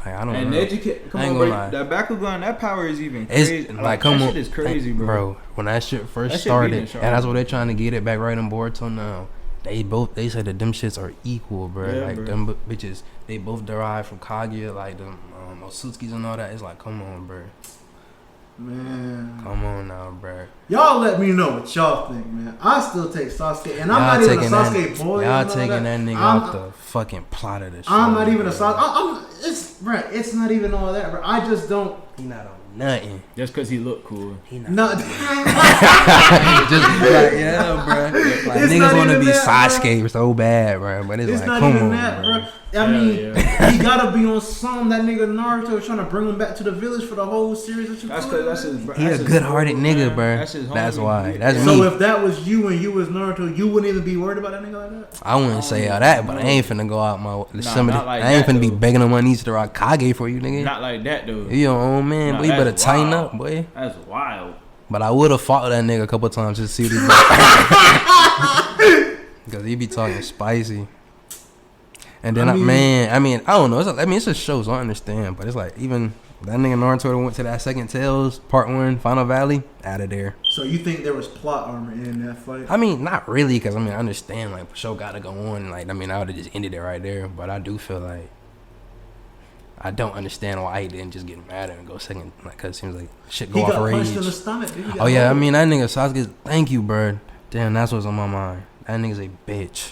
Like, I don't and know. Come I ain't on, gonna bro. lie. That Bakugan, that power is even crazy. It's like, come that on, shit is crazy, bro. When that shit first That shit started, beating and Shark, that's what they're trying to get it back right on board till now. They said that them shits are equal, bro. Yeah, like bro. them bitches, they both derived from Kaguya, like them Otsutskis and all that. It's like, come on, bro. Man, Come on now, bro. y'all let me know what y'all think, man. I still take Sasuke, and I'm Y'all not even a taking Sasuke boy. Y'all and all taking that nigga I'm- off the fucking plot of the show. I'm not even a bro. Sasuke. It's not even all that, bro. I just don't. He not on nothing. Just because he look cool. He not. No, Just like, yeah, bro. Like, It's niggas not want to even be that, Sasuke so bad, bro. But it's it's like, not come even on, that, bro. bro. I mean, Yeah. he gotta be on some. That nigga Naruto trying to bring him back to the village for the whole series. That you That's put, because that's man. his. Bro, He that's a his good-hearted homie, nigga, man. bro. That's his homie. That's why. That's So me. if that was you and you was Naruto, you wouldn't even be worried about that nigga like that. I wouldn't say all that, but I ain't finna go out my somebody. not like I ain't that, finna be though. begging on my knees to rock Kage for you, nigga. Not like that though. You your own man, Nah, boy. You better that's tighten wild. up, boy. That's wild. But I would have fought that nigga a couple times just to see what he because he be talking spicy. And then, I don't know. It's a show, so I understand. But it's like, even that nigga Naruto that went to that second Tales, Part 1, Final Valley, out of there. So you think there was plot armor in that fight? I mean, not really, because, I understand, like, the show got to go on. Like, I would have just ended it right there. But I do feel like, I don't understand why he didn't just get mad and go second. Like, because it seems like shit go He off got rage. punched in the stomach. Dude. He got Oh, yeah, hold. that nigga Sasuke, thank you, bro. Damn, that's what's on my mind. That nigga's a bitch.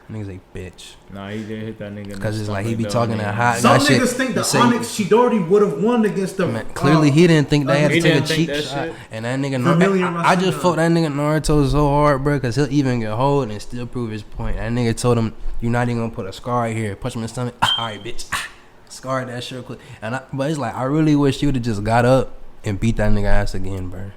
That nigga's a bitch. Nah, he did hit that nigga. Because it's like he be talking that hot. Some that niggas shit, think that say- Onyx Chidori would have won against the. Man, clearly he didn't think they had to He take a didn't think cheap that shot. shit. And that nigga, Vermilion I just Rasengan. fought that nigga Naruto so hard, bro, because he'll even get hold and still prove his point. That nigga told him, "You're not even gonna put a scar right here." Punch him in the stomach. All right, bitch. Scarred that shit quick. But it's like, I really wish you would have just got up and beat that nigga ass again, bro.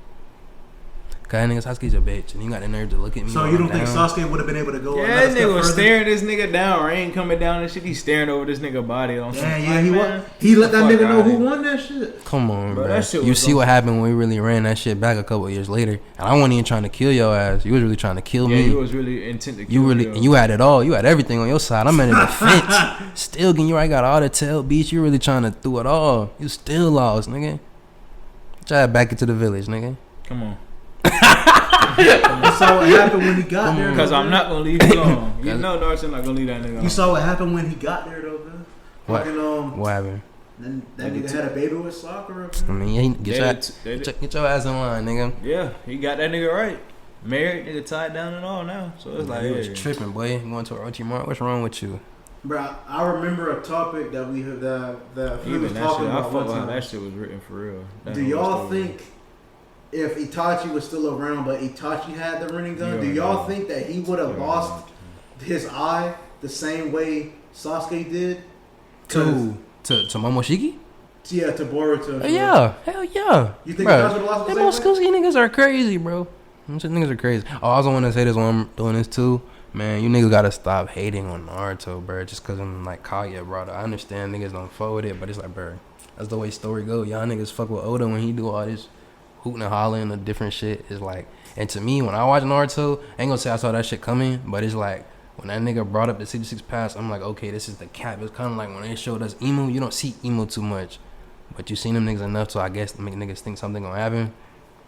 Cause that nigga Sasuke's a bitch, and he got the nerve to look at me. So while you I'm don't think down. Sasuke would have been able to go? Yeah, another that step nigga was further? staring this nigga down, rain coming down and shit. He's staring over this nigga body. On Yeah, he was. He let that nigga know who won that shit. Come on, Bro, bro. that shit You was see on- what happened when we really ran that shit back a couple of years later. And I wasn't even trying to kill your ass. You was really trying to kill Yeah, me. he was really intent to kill You really, me, and you had it all. You had everything on your side. I'm in the defense. Still getting you right. Got all the tail beats. You really trying to do it all. You still lost, nigga. Try back into the village, nigga. Come on. You saw what happened when he got there. Because though, I'm man. not going to leave you alone. You know Naruto not going to leave that nigga alone. You saw what happened when he got there, though, man. What? Fucking, What happened? then that nigga had a baby with Sakura. I Man. mean, yeah, get They did- your ass in line, nigga. Yeah, he got that nigga right. Married, nigga tied down and all now. So it's like, you yeah. was tripping, boy. You going to Orochimaru? What's wrong with you? Bro, I remember a topic that we had that he was Even that talking shit, I about fuck one with how time. that shit was written for real. That Do whole y'all story. think if Itachi was still around, but Itachi had the running gun, Yeah, do y'all yeah. think that he would have Yeah. lost his eye the same way Sasuke did? To Momoshiki? Yeah, to Boruto. Yeah, hell yeah. You think Bruh, Itachi would have lost the them same way? Momoshiki niggas are crazy, bro. Them shit niggas are crazy. Oh, I also want to say this when I'm doing this too. Man, you niggas gotta stop hating on Naruto, bro. Just cause I'm like Kage, bro. I understand niggas don't fuck with it, but it's like, bro, that's the way story go. Y'all niggas fuck with Oda when he do all this hooting and hollering and different shit. It's like, and to me, when I watch Naruto, I ain't gonna say I saw that shit coming, but it's like, when that nigga brought up the 66 pass, I'm like, okay, this is the cap. It's kind of like when they showed us Emu, you don't see Emu too much, but you seen them niggas enough, so I guess to make niggas think something gonna happen.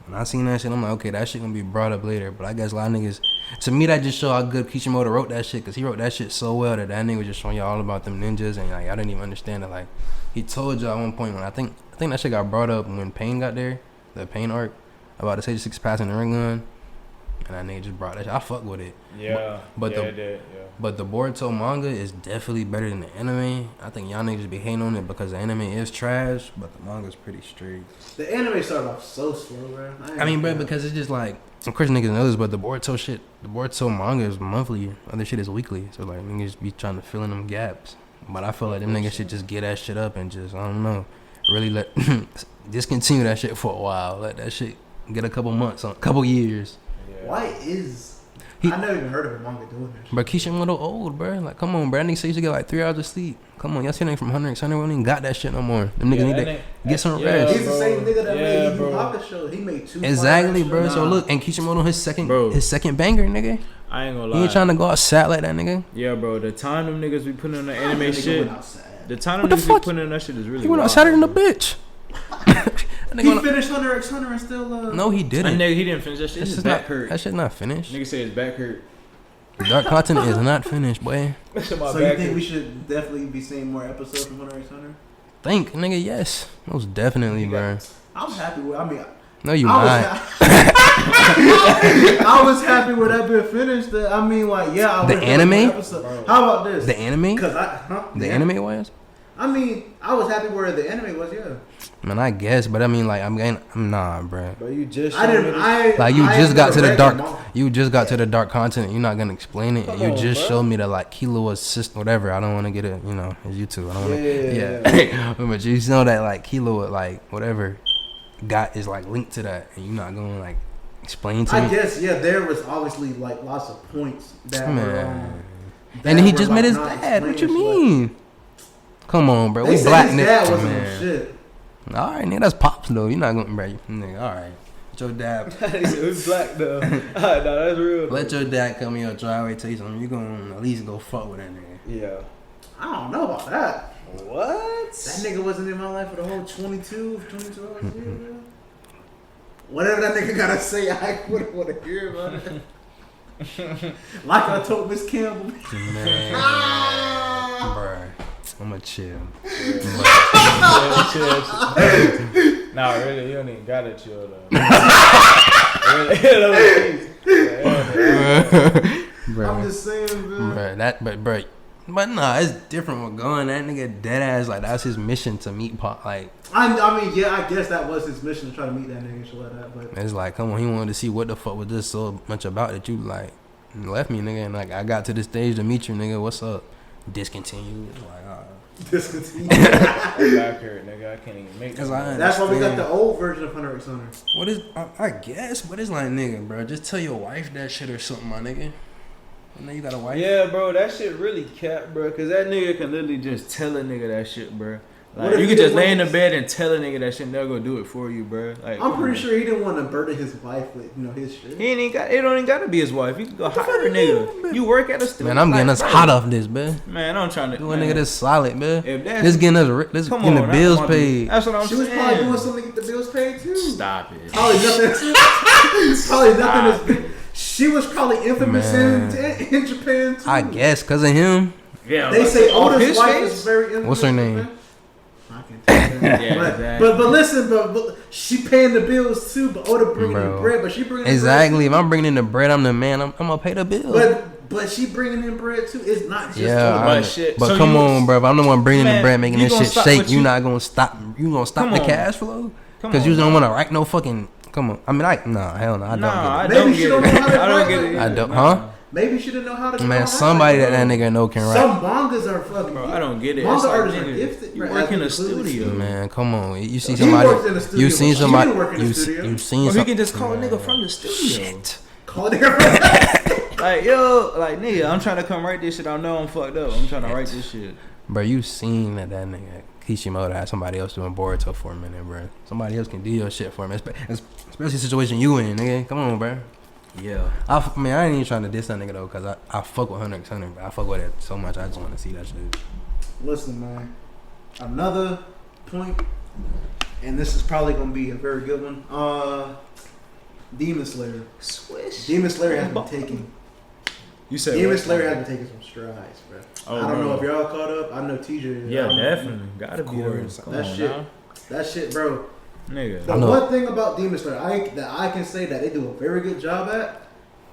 When I seen that shit, I'm like, okay, that shit gonna be brought up later. But I guess a lot of niggas, to me, that just show how good Kishimoto wrote that shit, because he wrote that shit so well that nigga was just showing y'all all about them ninjas, and like, y'all didn't even understand it. Like, he told y'all at one point, when I think that shit got brought up when Pain got there, the Pain arc, about the 66 pass and the ring gun, and that nigga just brought that shit. I fuck with it. Yeah, But yeah, the- it did, yeah. But the Boruto manga is definitely better than the anime. I think y'all niggas be hating on it because the anime is trash, but the manga's pretty straight. The anime started off so slow, bro. I mean, bro, because it's just like, of course niggas know this, but the Boruto manga is monthly. Other shit is weekly. So like niggas be trying to fill in them gaps. But I feel like them niggas should just get that shit up and just, I don't know, really let discontinue that shit for a while. Let that shit get a couple months, a couple years. Yeah. why is He- I never even heard of a manga doing this. But Kishimoto old, bro. Like, come on, bro. That nigga say you should get like 3 hours of sleep. Come on, y'all see that nigga from Hunter x Hunter. We don't even got that shit no more. Them niggas need to get some rest. He's the same nigga that made Yu Yu bro. Hakusho. He made 2 Exactly, fire bro. shows. So look, and Kishimoto his second banger, nigga. I ain't gonna He lie. ain't trying to go outside like that, nigga. Yeah, bro. The time them niggas be putting on the That anime nigga shit. went outside. The time What the niggas fuck? be putting in that shit is really. He went wild, outside in the bro. bitch. He finished Hunter x Hunter and still. No, he That didn't. nigga, he didn't finish that shit. That His shit's back not hurt. That shit not finished. Nigga said his back hurt. Dark content is not finished, boy. So you think we should definitely be seeing more episodes from Hunter x Hunter? Think, nigga, yes. Most definitely, bro. I'm happy with. I mean, No, you I not. I was happy with that being finished. I mean, like, yeah. I The would've anime? done one episode. How about this? The anime? Cause The anime was? I mean, I was happy where the anime was. Yeah. Man, I guess, but I mean, like, I'm nah, bro. Bro, you just. I didn't. Like, you I just got to the read dark. manga. You just got to the dark content. You're not gonna explain it. Come You on, just bro. showed me that, like, Kilo's sister, whatever. I don't want to get it. You know, it's YouTube. I don't want to. Yeah. But you know that, like, Kilo, like, whatever, got is like linked to that, and you're not gonna like explain to I me. guess there was obviously like lots of points that were. Man. That And he were, just like, met his not dad. What you explained. mean? Come on, bro. They We said black his dad niggas, wasn't man. on shit. All right, nigga, that's pops though. You're not gonna, bro. Nigga, all right. Let your dad. Who's black though? No, that's real. Let your dad come in your driveway, tell you something. You gonna at least go fuck with that nigga. Yeah. I don't know about that. What? That nigga wasn't in my life for the whole 22 hours. Yeah. Whatever that nigga gotta say, I wouldn't want to hear about it. Like I told Miss Campbell. Man, bro, I'ma chill. Nah, really, you don't even gotta chill though. Bro, I'm just saying, man. but nah, it's different with going. That nigga dead ass, like, that's his mission to meet Pop. Like, I mean, yeah, I guess that was his mission to try to meet that nigga and shit like that. But it's like, come on, he wanted to see what the fuck was this so much about that you like left me, nigga, and like I got to the stage to meet you, nigga. What's up? Discontinued. Like, discontinue. Back hurt, nigga. I can't even make Cause that. That's why we got the old version of Hunter x Hunter. What is? I guess. But it's like, nigga, bro. Just tell your wife that shit or something, my nigga. I know you got a wife. Yeah, bro, that shit really cap, bro. Cause that nigga can literally just tell a nigga that shit, bro. What Like, if you he can just didn't lay want in the to- bed and tell a nigga that shit, and they'll go do it for you, bro. Like, I'm come pretty on. sure he didn't want to burden his wife with his shit. He ain't even got. It don't even gotta be his wife. You can go hire a nigga. You work at a studio. Man, I'm getting us bro. hot off this, man. Man, I'm trying to. Do a man, nigga this solid, man. If that's This getting us, this come getting on, the bills that's what I'm- paid. That's what I'm She saying. was probably doing something to get the bills paid too. Stop it. Probably nothing. Probably nothing as big. She was probably infamous in Japan too. I guess because of him. Yeah, They say off Oda's his wife face? is very infamous. What's her in name? Japan. I can't tell you that. Yeah, but, exactly. but listen, but she paying the bills too. But Oda bringing in Bro. bread. But she bringing in Exactly. If bread I'm bringing in the bread, I'm the man. I'm gonna pay the bill. too. But she bringing in bread too. It's not just Yeah, Oda. But I- shit, but so come you- on, bro. If I'm the one bringing the Man, bread, making you this gonna shit stop shake, what you you- not gonna stop. You gonna stop Come the on. cash flow? Come Because on, you don't bro. want to write no fucking. Come on. I mean, hell no. I don't Nah, I get it. don't Maybe she get don't it. know how to I don't write get like it. I either. don't, Nah. huh? Maybe she didn't know how to. Man, draw somebody right, that bro. nigga know can write. Some mangas are fucking. Bro, I don't get it. Manga It's like, artists are nigga, gifted. you bro, work in a as completely. studio. Man, come on. You see He somebody. works in the studio, You seen but she somebody. didn't work in the You studio. seen Or he some. can just call a nigga from the studio. Shit. Call it her. Like, yo, like, nigga, I'm trying to come write this shit. I know I'm fucked up. I'm trying to write this shit. Bro, you seen that nigga Kishimoto had somebody else doing Boruto for a minute, bro. Somebody else can do your shit for him. Especially the situation you in, nigga. Come on, bro. Yeah. I ain't even trying to diss that nigga though, cause I fuck with Hunter x Hunter, bro. I fuck with it so much. I just want to see that shit. Listen, man. Another point, and this is probably gonna be a very good one. Demon Slayer. Swish. Demon Slayer has been taking. You said Demon what? Slayer has been taking some strides, bro. Oh, I don't bro. know if y'all caught up. I know TJ. Yeah, I don't know. definitely. Gotta be course. there. Come That on shit. now. That shit, bro. Nigga. The I know. one thing about Demon Slayer that I can say that they do a very good job at,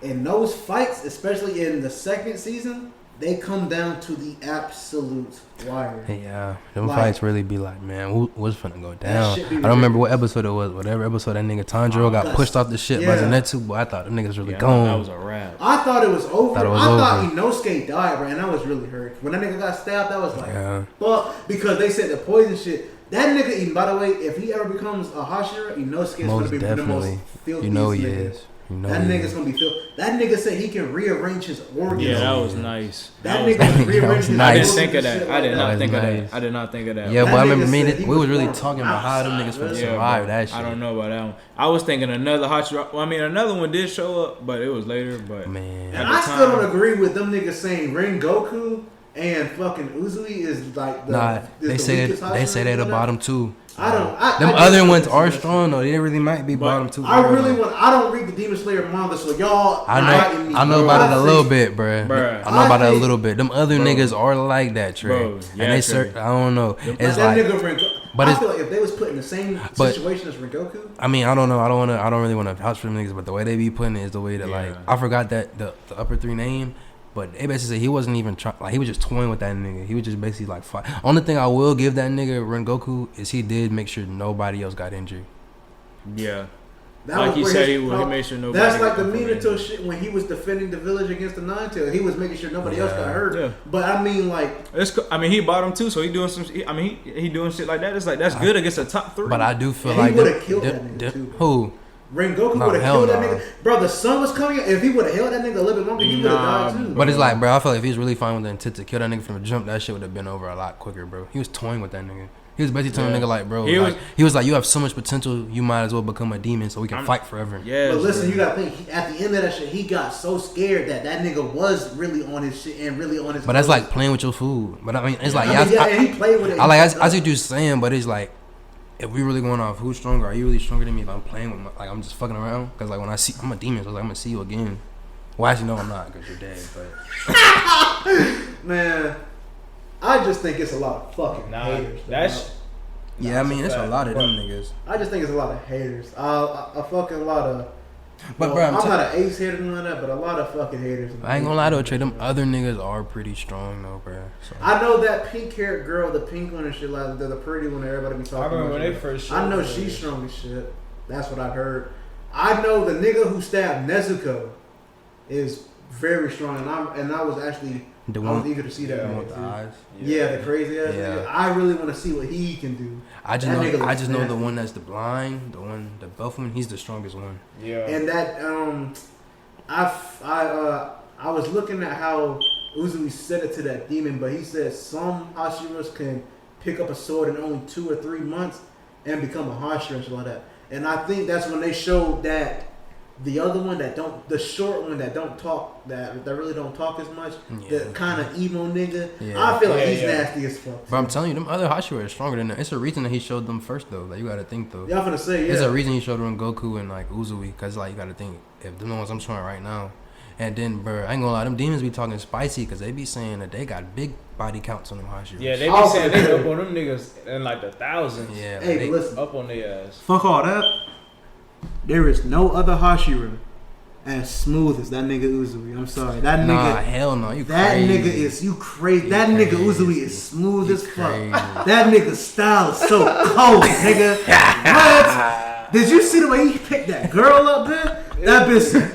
in those fights, especially in the second season, they come down to the absolute wire. Yeah, them Like- fights really be like, man, what's finna go down? shit I be don't remember what ridiculous. episode it was. Whatever episode that nigga Tanjiro got that's- pushed off the ship by yeah. Zenitsu, boy, I thought them niggas really Yeah, gone. that was a rap. I thought it was over. Thought it was I thought over. Inosuke died, bro, and I was really hurt. When that nigga got stabbed, I was like, Yeah. fuck, because they said the poison shit. That nigga, and by the way, if he ever becomes a Hashira, Inosuke is gonna Most be the most definitely. filthiest You know he nigga. is. You know That he nigga's is. gonna be filthy. That nigga said he can rearrange his organs. Yeah, that was nice. That was nigga nice. can rearrange his nice. I organs didn't think of and that. shit I did like not That think of was that. nice. I did not think of that. Yeah, That but I remember nigga me. said he We was was really born talking about how them niggas outside, finna bro. survive bro. that shit. I don't know about that one. I was thinking another Hashira. Well, I mean, another one did show up, but it was later. But Man, And At the I still time. don't agree with them niggas saying Ren Goku and fucking Uzui is like the Nah, is they the say weakest they say Hashira they're the or bottom two. I don't. Them I other just ones don't are see that strong shit. though. They really might be But bottom two. I really want. I don't read the Demon Slayer manga, so y'all. enlighten me, I know bro. about it a I little think- bit, bruh. Bruh. I know about it a think- little bit. Them other Bro. niggas are like that, Trey. Bro, yeah, and they Trey. I don't know. Like It's that like, nigga Rengoku. but I it's- feel like if they was put in the same but- situation as Rengoku, I mean, I don't know. I don't really want to vouch for them niggas, but the way they be putting it is the way that like Yeah. I forgot that the upper three name. But they basically said he wasn't even trying. Like he was just toying with that nigga. He was just basically like fight. Only thing I will give that nigga Rengoku is he did make sure nobody else got injured. Yeah. that Like was he where said his he would. He problem- made sure nobody. That's like the got Minato shit when he was defending the village against the Nine Tails. He was making sure nobody else got Yeah. hurt. Yeah. But I mean, like, I mean, he bottom two, so he doing some. I mean, he doing shit like that. It's like that's good against the top three. But I do feel And he like would've killed that nigga, too, bro. Who? Rengoku Nah, would have hell killed that nah. nigga. Bro, the sun was coming out. If he would have held that nigga a little bit longer, he would have Nah, died too. But it's like, bro, I feel like if he was really fine with the intent to kill that nigga from the jump, that shit would have been over a lot quicker, bro. He was toying with that nigga. He was basically telling Yeah. the nigga like, bro, He was- you have so much potential, you might as well become a demon so we can fight forever. Yeah. But listen, you gotta think. At the end of that shit, he got so scared that nigga was really on his shit and really on his. But that's toes. like playing with your food. But I mean, it's like, I mean, yeah, and he played with it. I see what you're saying, but it's like, if we really going off who's stronger, are you really stronger than me if I'm playing with like I'm just fucking around? Because like when I see, I'm a demon, so like I'm gonna see you again. Well, actually, no, I'm not because you're dead. But Man, I just think it's a lot of fucking Nah, haters. that's yeah, I mean, it's a lot of them niggas. I just think it's a lot of haters. A fucking lot of. But well, bro, I'm not an ace hater and that, but a lot of fucking haters. I ain't gonna lie to Trey, them other niggas are pretty strong though, bro. So. I know that pink haired girl, the pink one and shit, like the pretty one that everybody be talking I remember about. when they first I know showed she's it. strong as shit. That's what I've heard. I know the nigga who stabbed Nezuko is very strong, and I was actually The I one- was eager to see that. Yeah, nigga, with the too. eyes. Yeah, the crazy ass Yeah. nigga. I really want to see what he can do. I just That know. nigga I looks just know the nasty. one that's the blind, the buff one. He's the strongest one. Yeah. And that I was looking at how Uzui said it to that demon, but he said some Hashiras can pick up a sword in only 2 or 3 months and become a Hashira and shit like that. And I think that's when they showed that the other one the short one that don't talk, that really don't talk as much, Yeah. the kind of emo nigga. Yeah. I feel like Yeah, he's yeah. nasty as fuck. But I'm telling you, them other Hashira are stronger than that. It's a reason that he showed them first though. Like you gotta think though. Y'all finna say, yeah. There's a reason he showed them Goku and like Uzui, cause like you gotta think if them the ones I'm showing right now, and then bro, I ain't gonna lie, them demons be talking spicy, cause they be saying that they got big body counts on them Hashiras. Yeah, they be Oh, saying for they sure. up on them niggas in like the thousands. Yeah. Hey, they, but listen. Up on their ass. Fuck all that. There is no other Hashira as smooth as that nigga Uzui. I'm sorry. That nah, nigga. hell no. You That crazy. nigga is you crazy. You That nigga crazy. Uzui is smooth You as fuck. crazy. That nigga's style is so cold, nigga. What? Did you see the way he picked that girl up, man? That bitch said,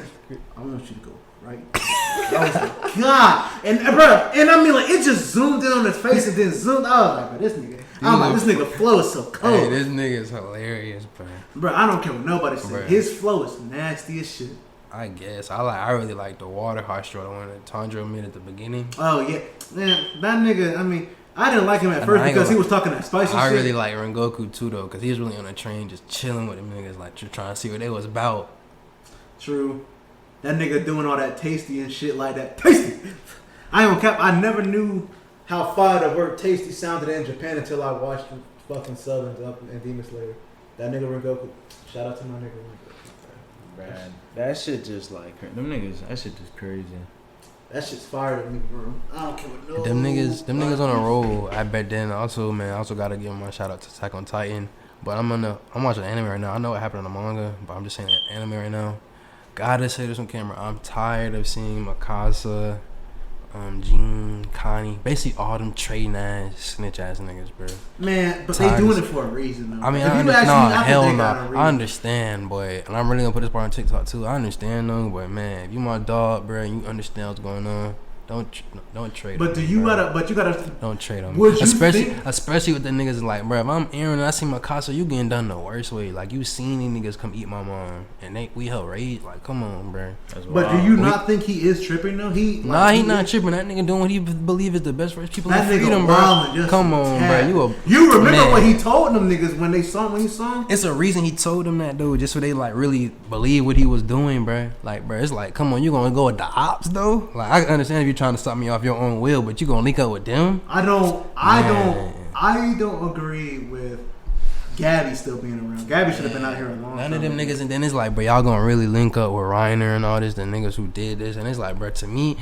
I want you to go right. I was like, God. And bro, and I mean like it just zoomed in on his face and then zoomed out. Like, bro, this nigga. I'm like, this nigga flow is so cold. Hey, this nigga is hilarious, bro. Bro, I don't care what nobody says. Bruh. His flow is nasty as shit. I guess I really like the water Hashira, the one that Tanjiro made at the beginning. Oh yeah, man, that nigga. I mean, I didn't like him at And first I ain't because he gonna- was talking that spicy I shit. really like Rengoku too though, cause he was really on a train just chilling with them niggas, like just trying to see what they was about. True. That nigga doing all that tasty and shit like that. Tasty. I ain't gonna cap. I never knew how fire the word tasty sounded in Japan until I watched the fucking Southerns up in Demon Slayer. That nigga Rengoku. Shout out to my nigga Rengoku. Man, that shit just like them niggas. That shit just crazy. That shit's fire to me, bro. I don't care what no. Them niggas on a roll. I bet then also, man, I also gotta give my shout out to Attack on Titan. But I'm watching anime right now. I know what happened in the manga, but I'm just saying anime right now. Gotta say this on camera. I'm tired of seeing Mikasa, Jean, Connie, basically all them trading ass, snitch ass niggas, bro. Man, but Tired they doing as- it for a reason, though. I mean, If I you understand. ask me, Nah, I think hell they no. got a reason. I understand, boy. And I'm really gonna put this part on TikTok too. I understand though, but man, if you my dog, bro, and you understand what's going on, don't trade. But on do me, you bro. gotta? Don't trade on me. Would you especially think- with the niggas like, bro, if I'm Aaron and I see Mikasa, you getting done the worst way. Like you seen these niggas come eat my mom, and we help raise. Like, come on, bro. That's But do wild. you not think he is tripping though? Nah, he not tripping. That nigga doing what he believe is the best for his people. That in nigga freedom, bro. wildin' just Come a on, tad. bro. You remember man. what he told them niggas when he saw him? It's a reason he told them that, though, just so they like really believe what he was doing, bro. Like, bro, it's like, come on, you gonna go with the ops though? Like, I understand if you're trying to stop me off your own will, but you gonna link up with them? I don't agree with Gabby still being around. Gabby should have been out here a long time. None of them niggas, and then it's like, bro, y'all gonna really link up with Reiner and all this, the niggas who did this, and it's like, bro, to me,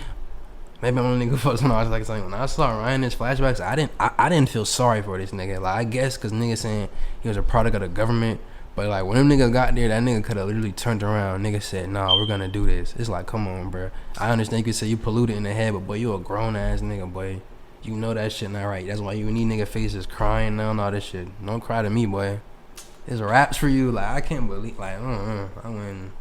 maybe I'm only nigga fucks when I was like saying, when I saw Reiner's flashbacks, I didn't feel sorry for this nigga. Like, I guess because niggas saying he was a product of the government, but like when them niggas got there, that nigga could have literally turned around. Nigga said, nah, we're gonna do this. It's like, come on, bro. I understand you could say you polluted in the head, but boy, you a grown ass nigga, boy. You know that shit not right. That's why you need nigga faces crying now and all this shit. Don't cry to me, boy. There's raps for you. Like, I can't believe, like, I wouldn't.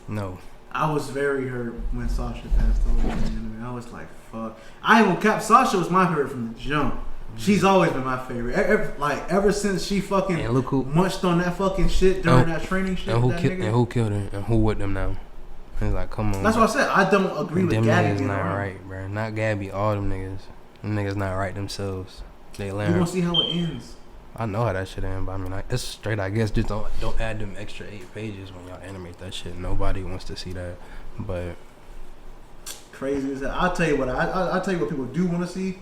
No. I was very hurt when Sasha passed away. I was like, fuck. I ain't gonna cap. Sasha was my favorite from the jump. She's always been my favorite. Ever since she fucking munched on that fucking shit during that training shit. And who killed her? And who with them now? It's like, come on. That's what I said. I don't agree with Gabby. Them niggas not right, bro. Not Gabby. All them niggas. Them niggas not right themselves. They learn. We gonna see how it ends. I know how that shit ends, but I mean, it's straight. I guess just don't add them extra 8 pages when y'all animate that shit. Nobody wants to see that. But crazy as that. I'll tell you what people do want to see.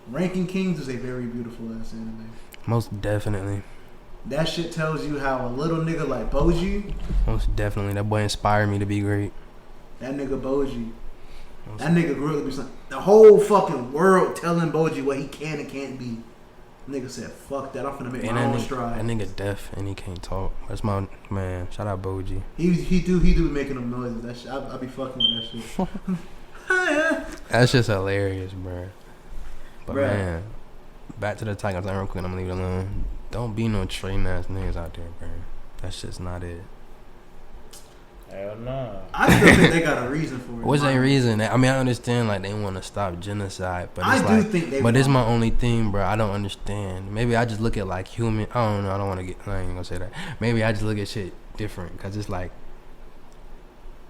Ranking Kings is a very beautiful ass anime. Most definitely. That shit tells you how a little nigga like Boji. Most definitely. That boy inspired me to be great. That nigga Boji. That nigga grew up to be something. The whole fucking world telling Boji what he can and can't be. Nigga said, fuck that. I'm finna make my own stride. That nigga deaf and he can't talk. That's my man. Shout out Boji. He do be making them noises. That shit, I be fucking with that shit. That's just hilarious, bro. But bruh. Man, back to the Tigers. I'm real quick. I'm gonna leave it alone. Don't be no train ass niggas out there, bro. That's just not it. Hell no. I still think they got a reason for it. What's their reason? I mean, I understand like they want to stop genocide, but it's I do think they. But it's my only thing, bro. I don't understand. Maybe I just look at like human. I don't know. I don't want to get. I ain't gonna say that. Maybe I just look at shit different because it's like.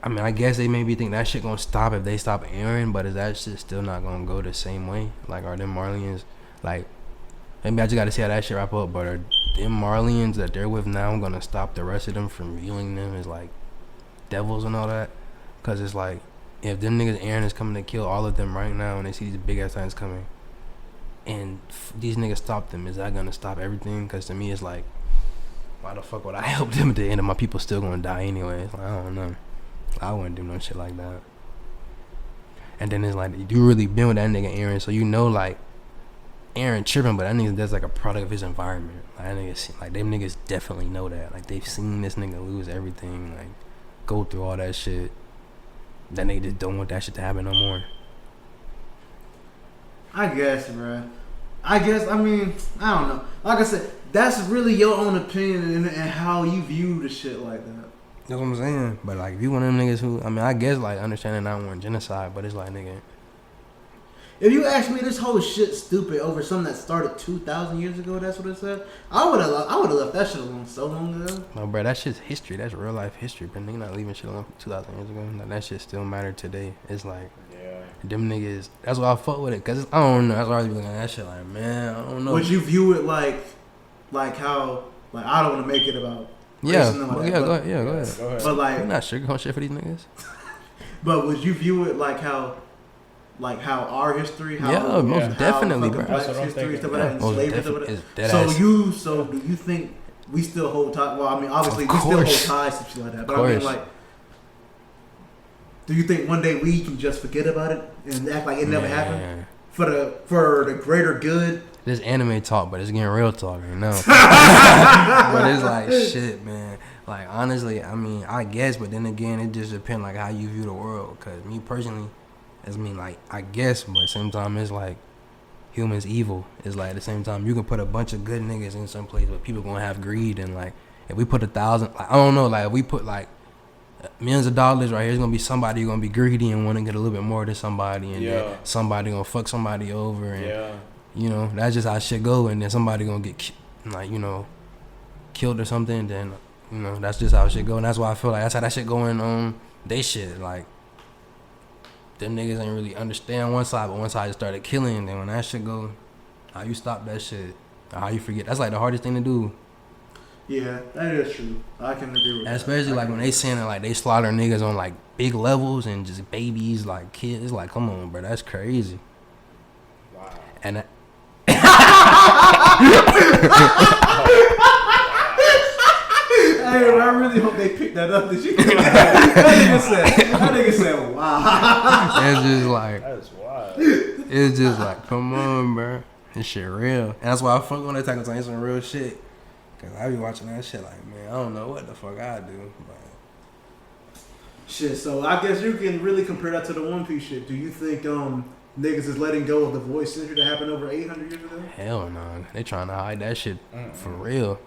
I mean, I guess they maybe think that shit gonna stop if they stop airing, but is that shit still not gonna go the same way? Like, are them Marlians like? Maybe I just gotta see how that shit wrap up. But are them Marlians that they're with now gonna stop the rest of them from viewing them as like devils and all that? Cause it's like if them niggas Aaron is coming to kill all of them right now and they see these big ass signs coming and these niggas stop them, is that gonna stop everything? Cause to me it's like, why the fuck would I help them at the end of my people still gonna die anyway? It's like, I don't know. I wouldn't do no shit like that. And then it's like you really been with that nigga Aaron, so you know like Aaron tripping, but that nigga that's like a product of his environment. Like that nigga, like them niggas definitely know that. Like they've seen this nigga lose everything, like go through all that shit. That nigga just don't want that shit to happen no more. I guess, bro. I mean, I don't know. Like I said, that's really your own opinion and how you view the shit like that. That's what I'm saying. But like, if you one of them niggas who, I mean, I guess like understanding not wanting genocide, but it's like, nigga. If you ask me, this whole shit stupid over something that started 2,000 years ago. That's what it said. I would have left that shit alone so long ago. No, bro, that shit's history. That's real life history. But nigga not leaving shit alone 2,000 years ago. Like, that shit still matter today. It's like, yeah, them niggas. That's why I fuck with it. Cause I don't know. That's why I was looking at that shit like, man, I don't know. Would you view it like how like I don't want to make it about. Yeah, go ahead. But like, I'm not sugarcoating shit for these niggas. But would you view it like how our history, most definitely, bro. Black history, stuff like that, and slavery, stuff like that. So do you think we still hold ties? Well, I mean, obviously we still hold ties and shit like that. But I mean, like, do you think one day we can just forget about it and act like it never happened for the greater good? This anime talk, but it's getting real talk right now. But it's like shit, man. Like honestly, I mean, I guess, but then again, it just depends like how you view the world. Cause me personally, I guess, but at the same time, it's like humans evil. It's like at the same time, you can put a bunch of good niggas in some place, but people gonna have greed. And like, if we put 1,000, like, I don't know, like if we put like millions of dollars right here, there's gonna be somebody gonna be greedy and want to get a little bit more than somebody, and then somebody gonna fuck somebody over, and you know, that's just how shit go. And then somebody gonna get like, you know, killed or something. Then you know, that's just how shit go. And that's why I feel like that's how that shit going on. They shit like them niggas ain't really understand one side, but one side just started killing. And then when that shit go, how you stop that shit? Or how you forget? That's like the hardest thing to do. Yeah, that is true. I can agree with that. Especially like when they saying it, like they slaughter niggas on like big levels and just babies, like kids. It's like, come on, bro, that's crazy. Wow. And Hey, I really hope they picked that up. Did you? That nigga said, wow. it's just like, That's wild. it's just like, come on, bro. This shit real. And that's why I fuck when they talking to some real shit. Cause I be watching that shit like, man, I don't know what the fuck I do. But Shit, so I guess you can really compare that to the One Piece shit. Do you think niggas is letting go of the voice censor that happened over 800 years ago? hell no. They trying to hide that shit for real.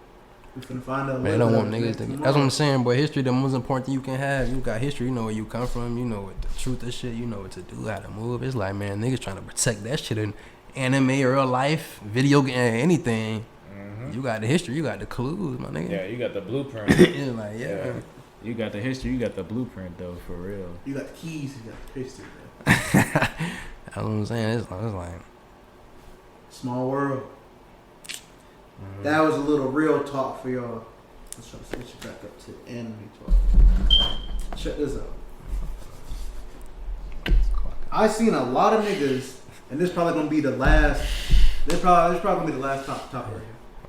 We finna find out. Man, they don't want niggas to. That's what I'm saying, boy. History, the most important thing you can have. You got history, you know where you come from, you know what the truth of shit, you know what to do, how to move. It's like, man, niggas trying to protect that shit in anime, real life, video game, anything. Mm-hmm. You got the history, you got the clues, my nigga. Yeah, you got the blueprint. It's like, yeah. You got the history, you got the blueprint though, for real. You got the keys, you got the history. That's what I'm saying. It's like Small world. That was a little real talk for y'all. Let's try to switch it back up to anime talk. Check this out. I seen a lot of niggas, and this probably gonna be the last. This probably gonna be the last top right here.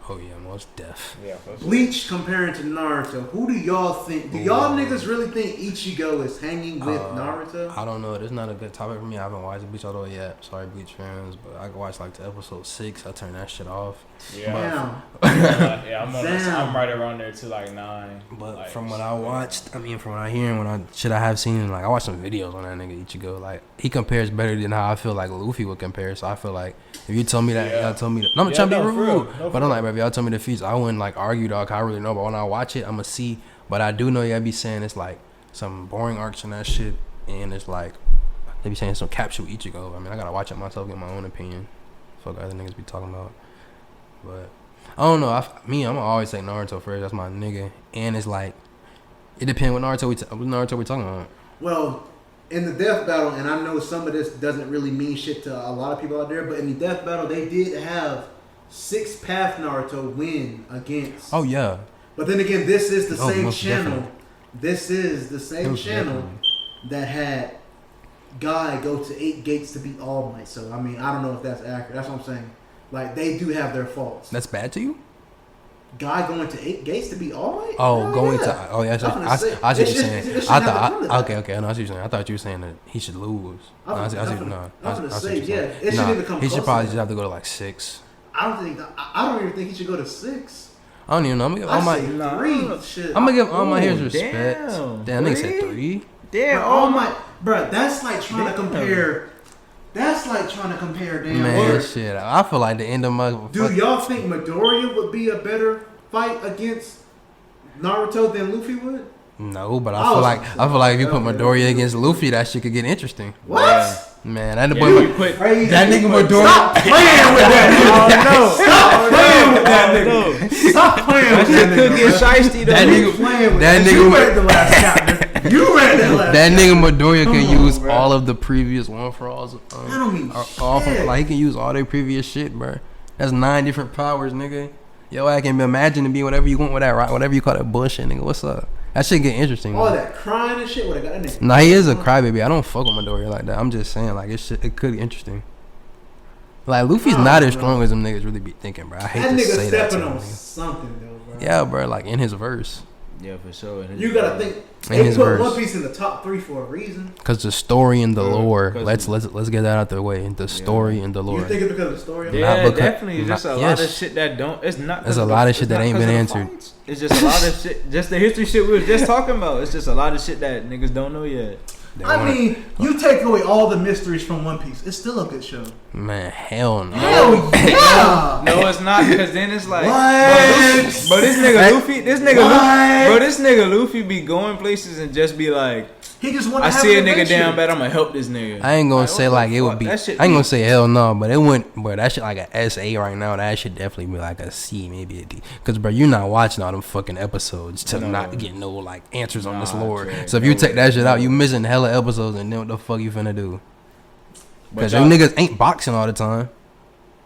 oh yeah, most deaf. Yeah, for sure. Bleach comparing to Naruto. Who do y'all think? Do y'all niggas really think Ichigo is hanging with Naruto? I don't know. This is not a good topic for me. I haven't watched Bleach all the way yet. Sorry, Bleach fans, but I can watch like to episode 6. I turn that shit off. Yeah. Damn. Yeah, I'm right around there to like 9. But like, from what I watched, I mean, from what I hear and I have seen, like I watched some videos on that nigga Ichigo. Like he compares better than how I feel like Luffy would compare. So I feel like if you told me that, y'all told me that. No, I'm trying to be rude, but I'm like, bro, if y'all told me the features, I wouldn't like argue, dog. I really know, but when I watch it, I'ma see. But I do know y'all be saying it's like some boring arcs and that shit, and it's like they be saying some capsule Ichigo. I mean, I gotta watch it myself, get my own opinion. Fuck what other niggas be talking about, but. I don't know. I'm always say Naruto first. That's my nigga. And it's like, it depends what Naruto we talking about. Well, in the death battle, and I know some of this doesn't really mean shit to a lot of people out there, but in the death battle, they did have 6 Path Naruto win against. Oh yeah. But then again, this is the same most channel. definitely. This is the same Most channel definitely. that had Guy go to 8 gates to beat All Might. So I mean, I don't know if that's accurate. That's what I'm saying. Like they do have their faults. That's bad to you? Guy going to 8 gates to beat All Might? Oh, Hell going yeah. to. Oh, yeah. I see what you're saying. I thought. Okay. I know what you're saying. I thought you were saying that he should lose. I'm gonna say, yeah. It shouldn't even come He close should probably to just that. have to go to like 6. I don't even think he should go to 6. I don't even know. I'm gonna give all I my. say Nah. 3. Shit. I'm gonna give all my hairs Ooh, respect. Damn, nigga said 3. Damn, Bro, All Might, bro. That's like trying to compare. That's like trying to compare damn. Man, words. shit. I feel like the end of my. Do y'all think Midoriya would be a better fight against Naruto than Luffy would? No, but I feel like if you put Midoriya against Luffy, that shit could get interesting. What? Yeah. Man, that Yeah, boy. you put Crazy. That nigga Midoriya. Stop playing with that Oh, nigga. no. Stop playing with that nigga. Stop playing with that nigga. could get shiesty though. That You nigga- playing with that that. nigga You wa- read the last chapter. You read that last. That nigga Midoriya can Come on, use bro. all of the previous one for alls. That don't mean shit. Like he can use all their previous shit, bro. That's 9 different powers, nigga. Yo, I can imagine to be whatever you want with that, right? Whatever you call that bullshit, nigga. What's up? That shit get interesting. All man. that crying and shit. What I got that nigga? Nah, he is a crybaby. I don't fuck with Midoriya like that. I'm just saying, like it could be interesting. Like Luffy's not as strong as them niggas really be thinking, bro. I hate That to nigga say that. stepping To on them, nigga. something though, bro. Yeah, bro. Like in his verse, Yeah, for sure. You gotta think. In They his put verse. One Piece in the top 3 for a reason. cause the story and the lore. 'cause- Let's get that out the way. The story and the You lore. think it's because of the story? Yeah, Not because- definitely. It's just a not- lot of yes. shit that don't. It's not. There's 'cause a of the- lot of it's shit that not ain't 'cause been of the answered. fights. It's just a lot of shit. Just the history shit we were just talking about. It's just a lot of shit that niggas don't know yet. They I wanna- mean, you take away all the mysteries from One Piece, it's still a good show. man, hell no. Hell yeah! No, it's not because then it's like, What? But this nigga Luffy, What? this nigga Luffy be going places and just be like, He just want to I have see a an nigga adventure. down bad, I'm gonna help this nigga. I ain't gonna Like, say what like the it would fuck? be. I That shit ain't gonna be- say hell no, but it wouldn't. But that shit like a SA right now. That should definitely be like a C, maybe a D. Cause bro, you're not watching all them fucking episodes to No. not get no like answers on this Nah, lore. Trey, So if you no take way. that shit out, you missing hella episodes, and then what the fuck you finna do? But Cause y'all- you niggas ain't boxing all the time.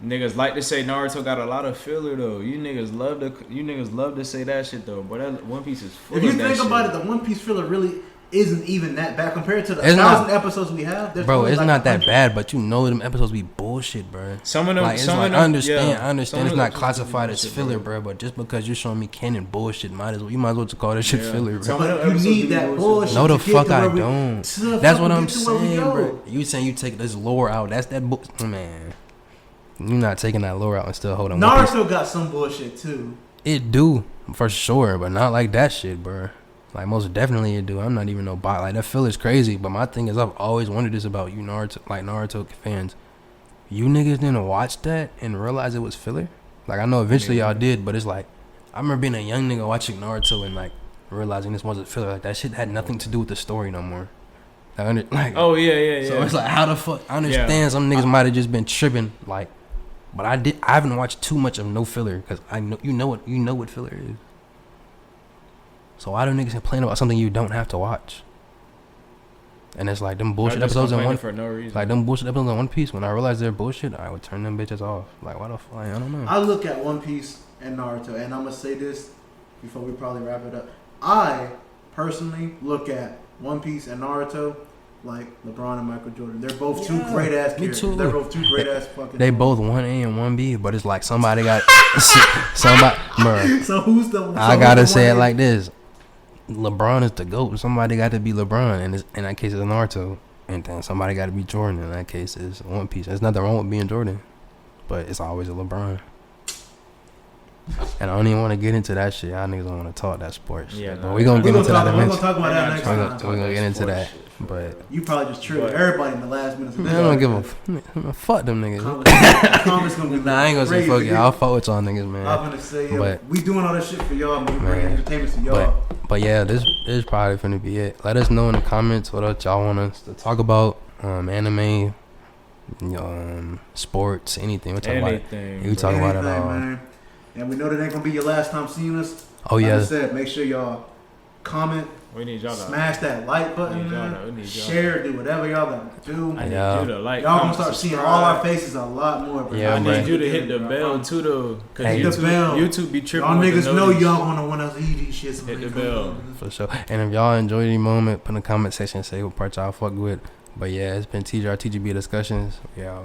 Niggas like to say Naruto got a lot of filler though. You niggas love to say that shit though. But that One Piece is full If you of that think about shit. it, the One Piece filler really isn't even that bad compared to the It's not- 1,000 episodes we have. There's Bro, only it's like not that 100. bad, but you know them episodes be bullshit, bro. Some of them, Like, it's some like, of them, I understand some it's of not them just classified be as bullshit, filler, bro. But just because you're showing me canon bullshit, you might as well just call that shit Yeah. filler, bro. Some of them But you episodes need be that bullshit, bullshit. No, the to get fuck to I where we- don't. to the That's fuck what we I'm get to where we saying, go. bro. You saying you take this lore out? That's that book, man. You're not taking that lore out and still holding. Naruto got some bullshit too. It do for sure, but not like that shit, bro. Like most definitely it do. I'm not even no bot. Like that filler's crazy. But my thing is, I've always wondered this about you, Naruto fans. You niggas didn't watch that and realize it was filler. Like I know eventually y'all did, but it's like I remember being a young nigga watching Naruto and like realizing this wasn't filler. Like that shit had nothing to do with the story no more. Like, Oh yeah. so it's like how the fuck? I understand some niggas might have just been tripping. Like, but I haven't watched too much of no filler because I know you know what filler is. So why do niggas complain about something you don't have to watch? And it's like them bullshit episodes in one for no reason. like them bullshit episodes in One Piece. When I realized they're bullshit, I would turn them bitches off. Like why the fuck? I don't know. I look at One Piece and Naruto, and I'm gonna say this before we probably wrap it up. I personally look at One Piece and Naruto like LeBron and Michael Jordan. They're both two great ass me characters. too. They're both two great ass fucking. They both 1A and 1B, but it's like somebody got somebody. Bruh, So who's the? I gotta say it like this: LeBron is the GOAT. Somebody got to be LeBron, and in that case, it's Naruto. And then somebody got to be Jordan. In that case, it's One Piece. There's nothing wrong with being Jordan, but it's always a LeBron. And I don't even want to get into that shit. Y'all niggas don't want to talk that sports. Yeah, But no, we gonna get into that We're gonna eventually. talk about that next We're time. gonna get into that. But You probably just triggered everybody in the last minutes. Of man, I don't give a fuck them niggas. Comments gonna be Nah, I ain't gonna say fuck y'all. I'll fuck with y'all niggas, man. I'm gonna say, But- we doing all this shit for y'all. We bringing Man. entertainment to y'all. But yeah, this is probably finna be it. Let us know in the comments what else y'all want us to talk about. Anime, sports, anything. We talk about it. Anything. We talk about it Anything, all. man. And we know that ain't gonna be your last time seeing us. Oh Like I yeah, said, make sure y'all comment, We need y'all to. smash that like button, We need y'all man. to- we need y'all Share, do whatever y'all gotta do. I need Yeah. you to like. Y'all gonna comment, start seeing subscribe. all our faces a lot more. Bro. Yeah, I man. need you to hit the bell too though, cause Hey. Hit the bell. YouTube be tripping. Y'all with niggas the know notice. y'all gonna want us to eat these shits. Hit the bell. for sure. And if y'all enjoyed the moment, put in the comment section, say what part y'all fuck with. But yeah, it's been TGRTGB discussions. Yeah.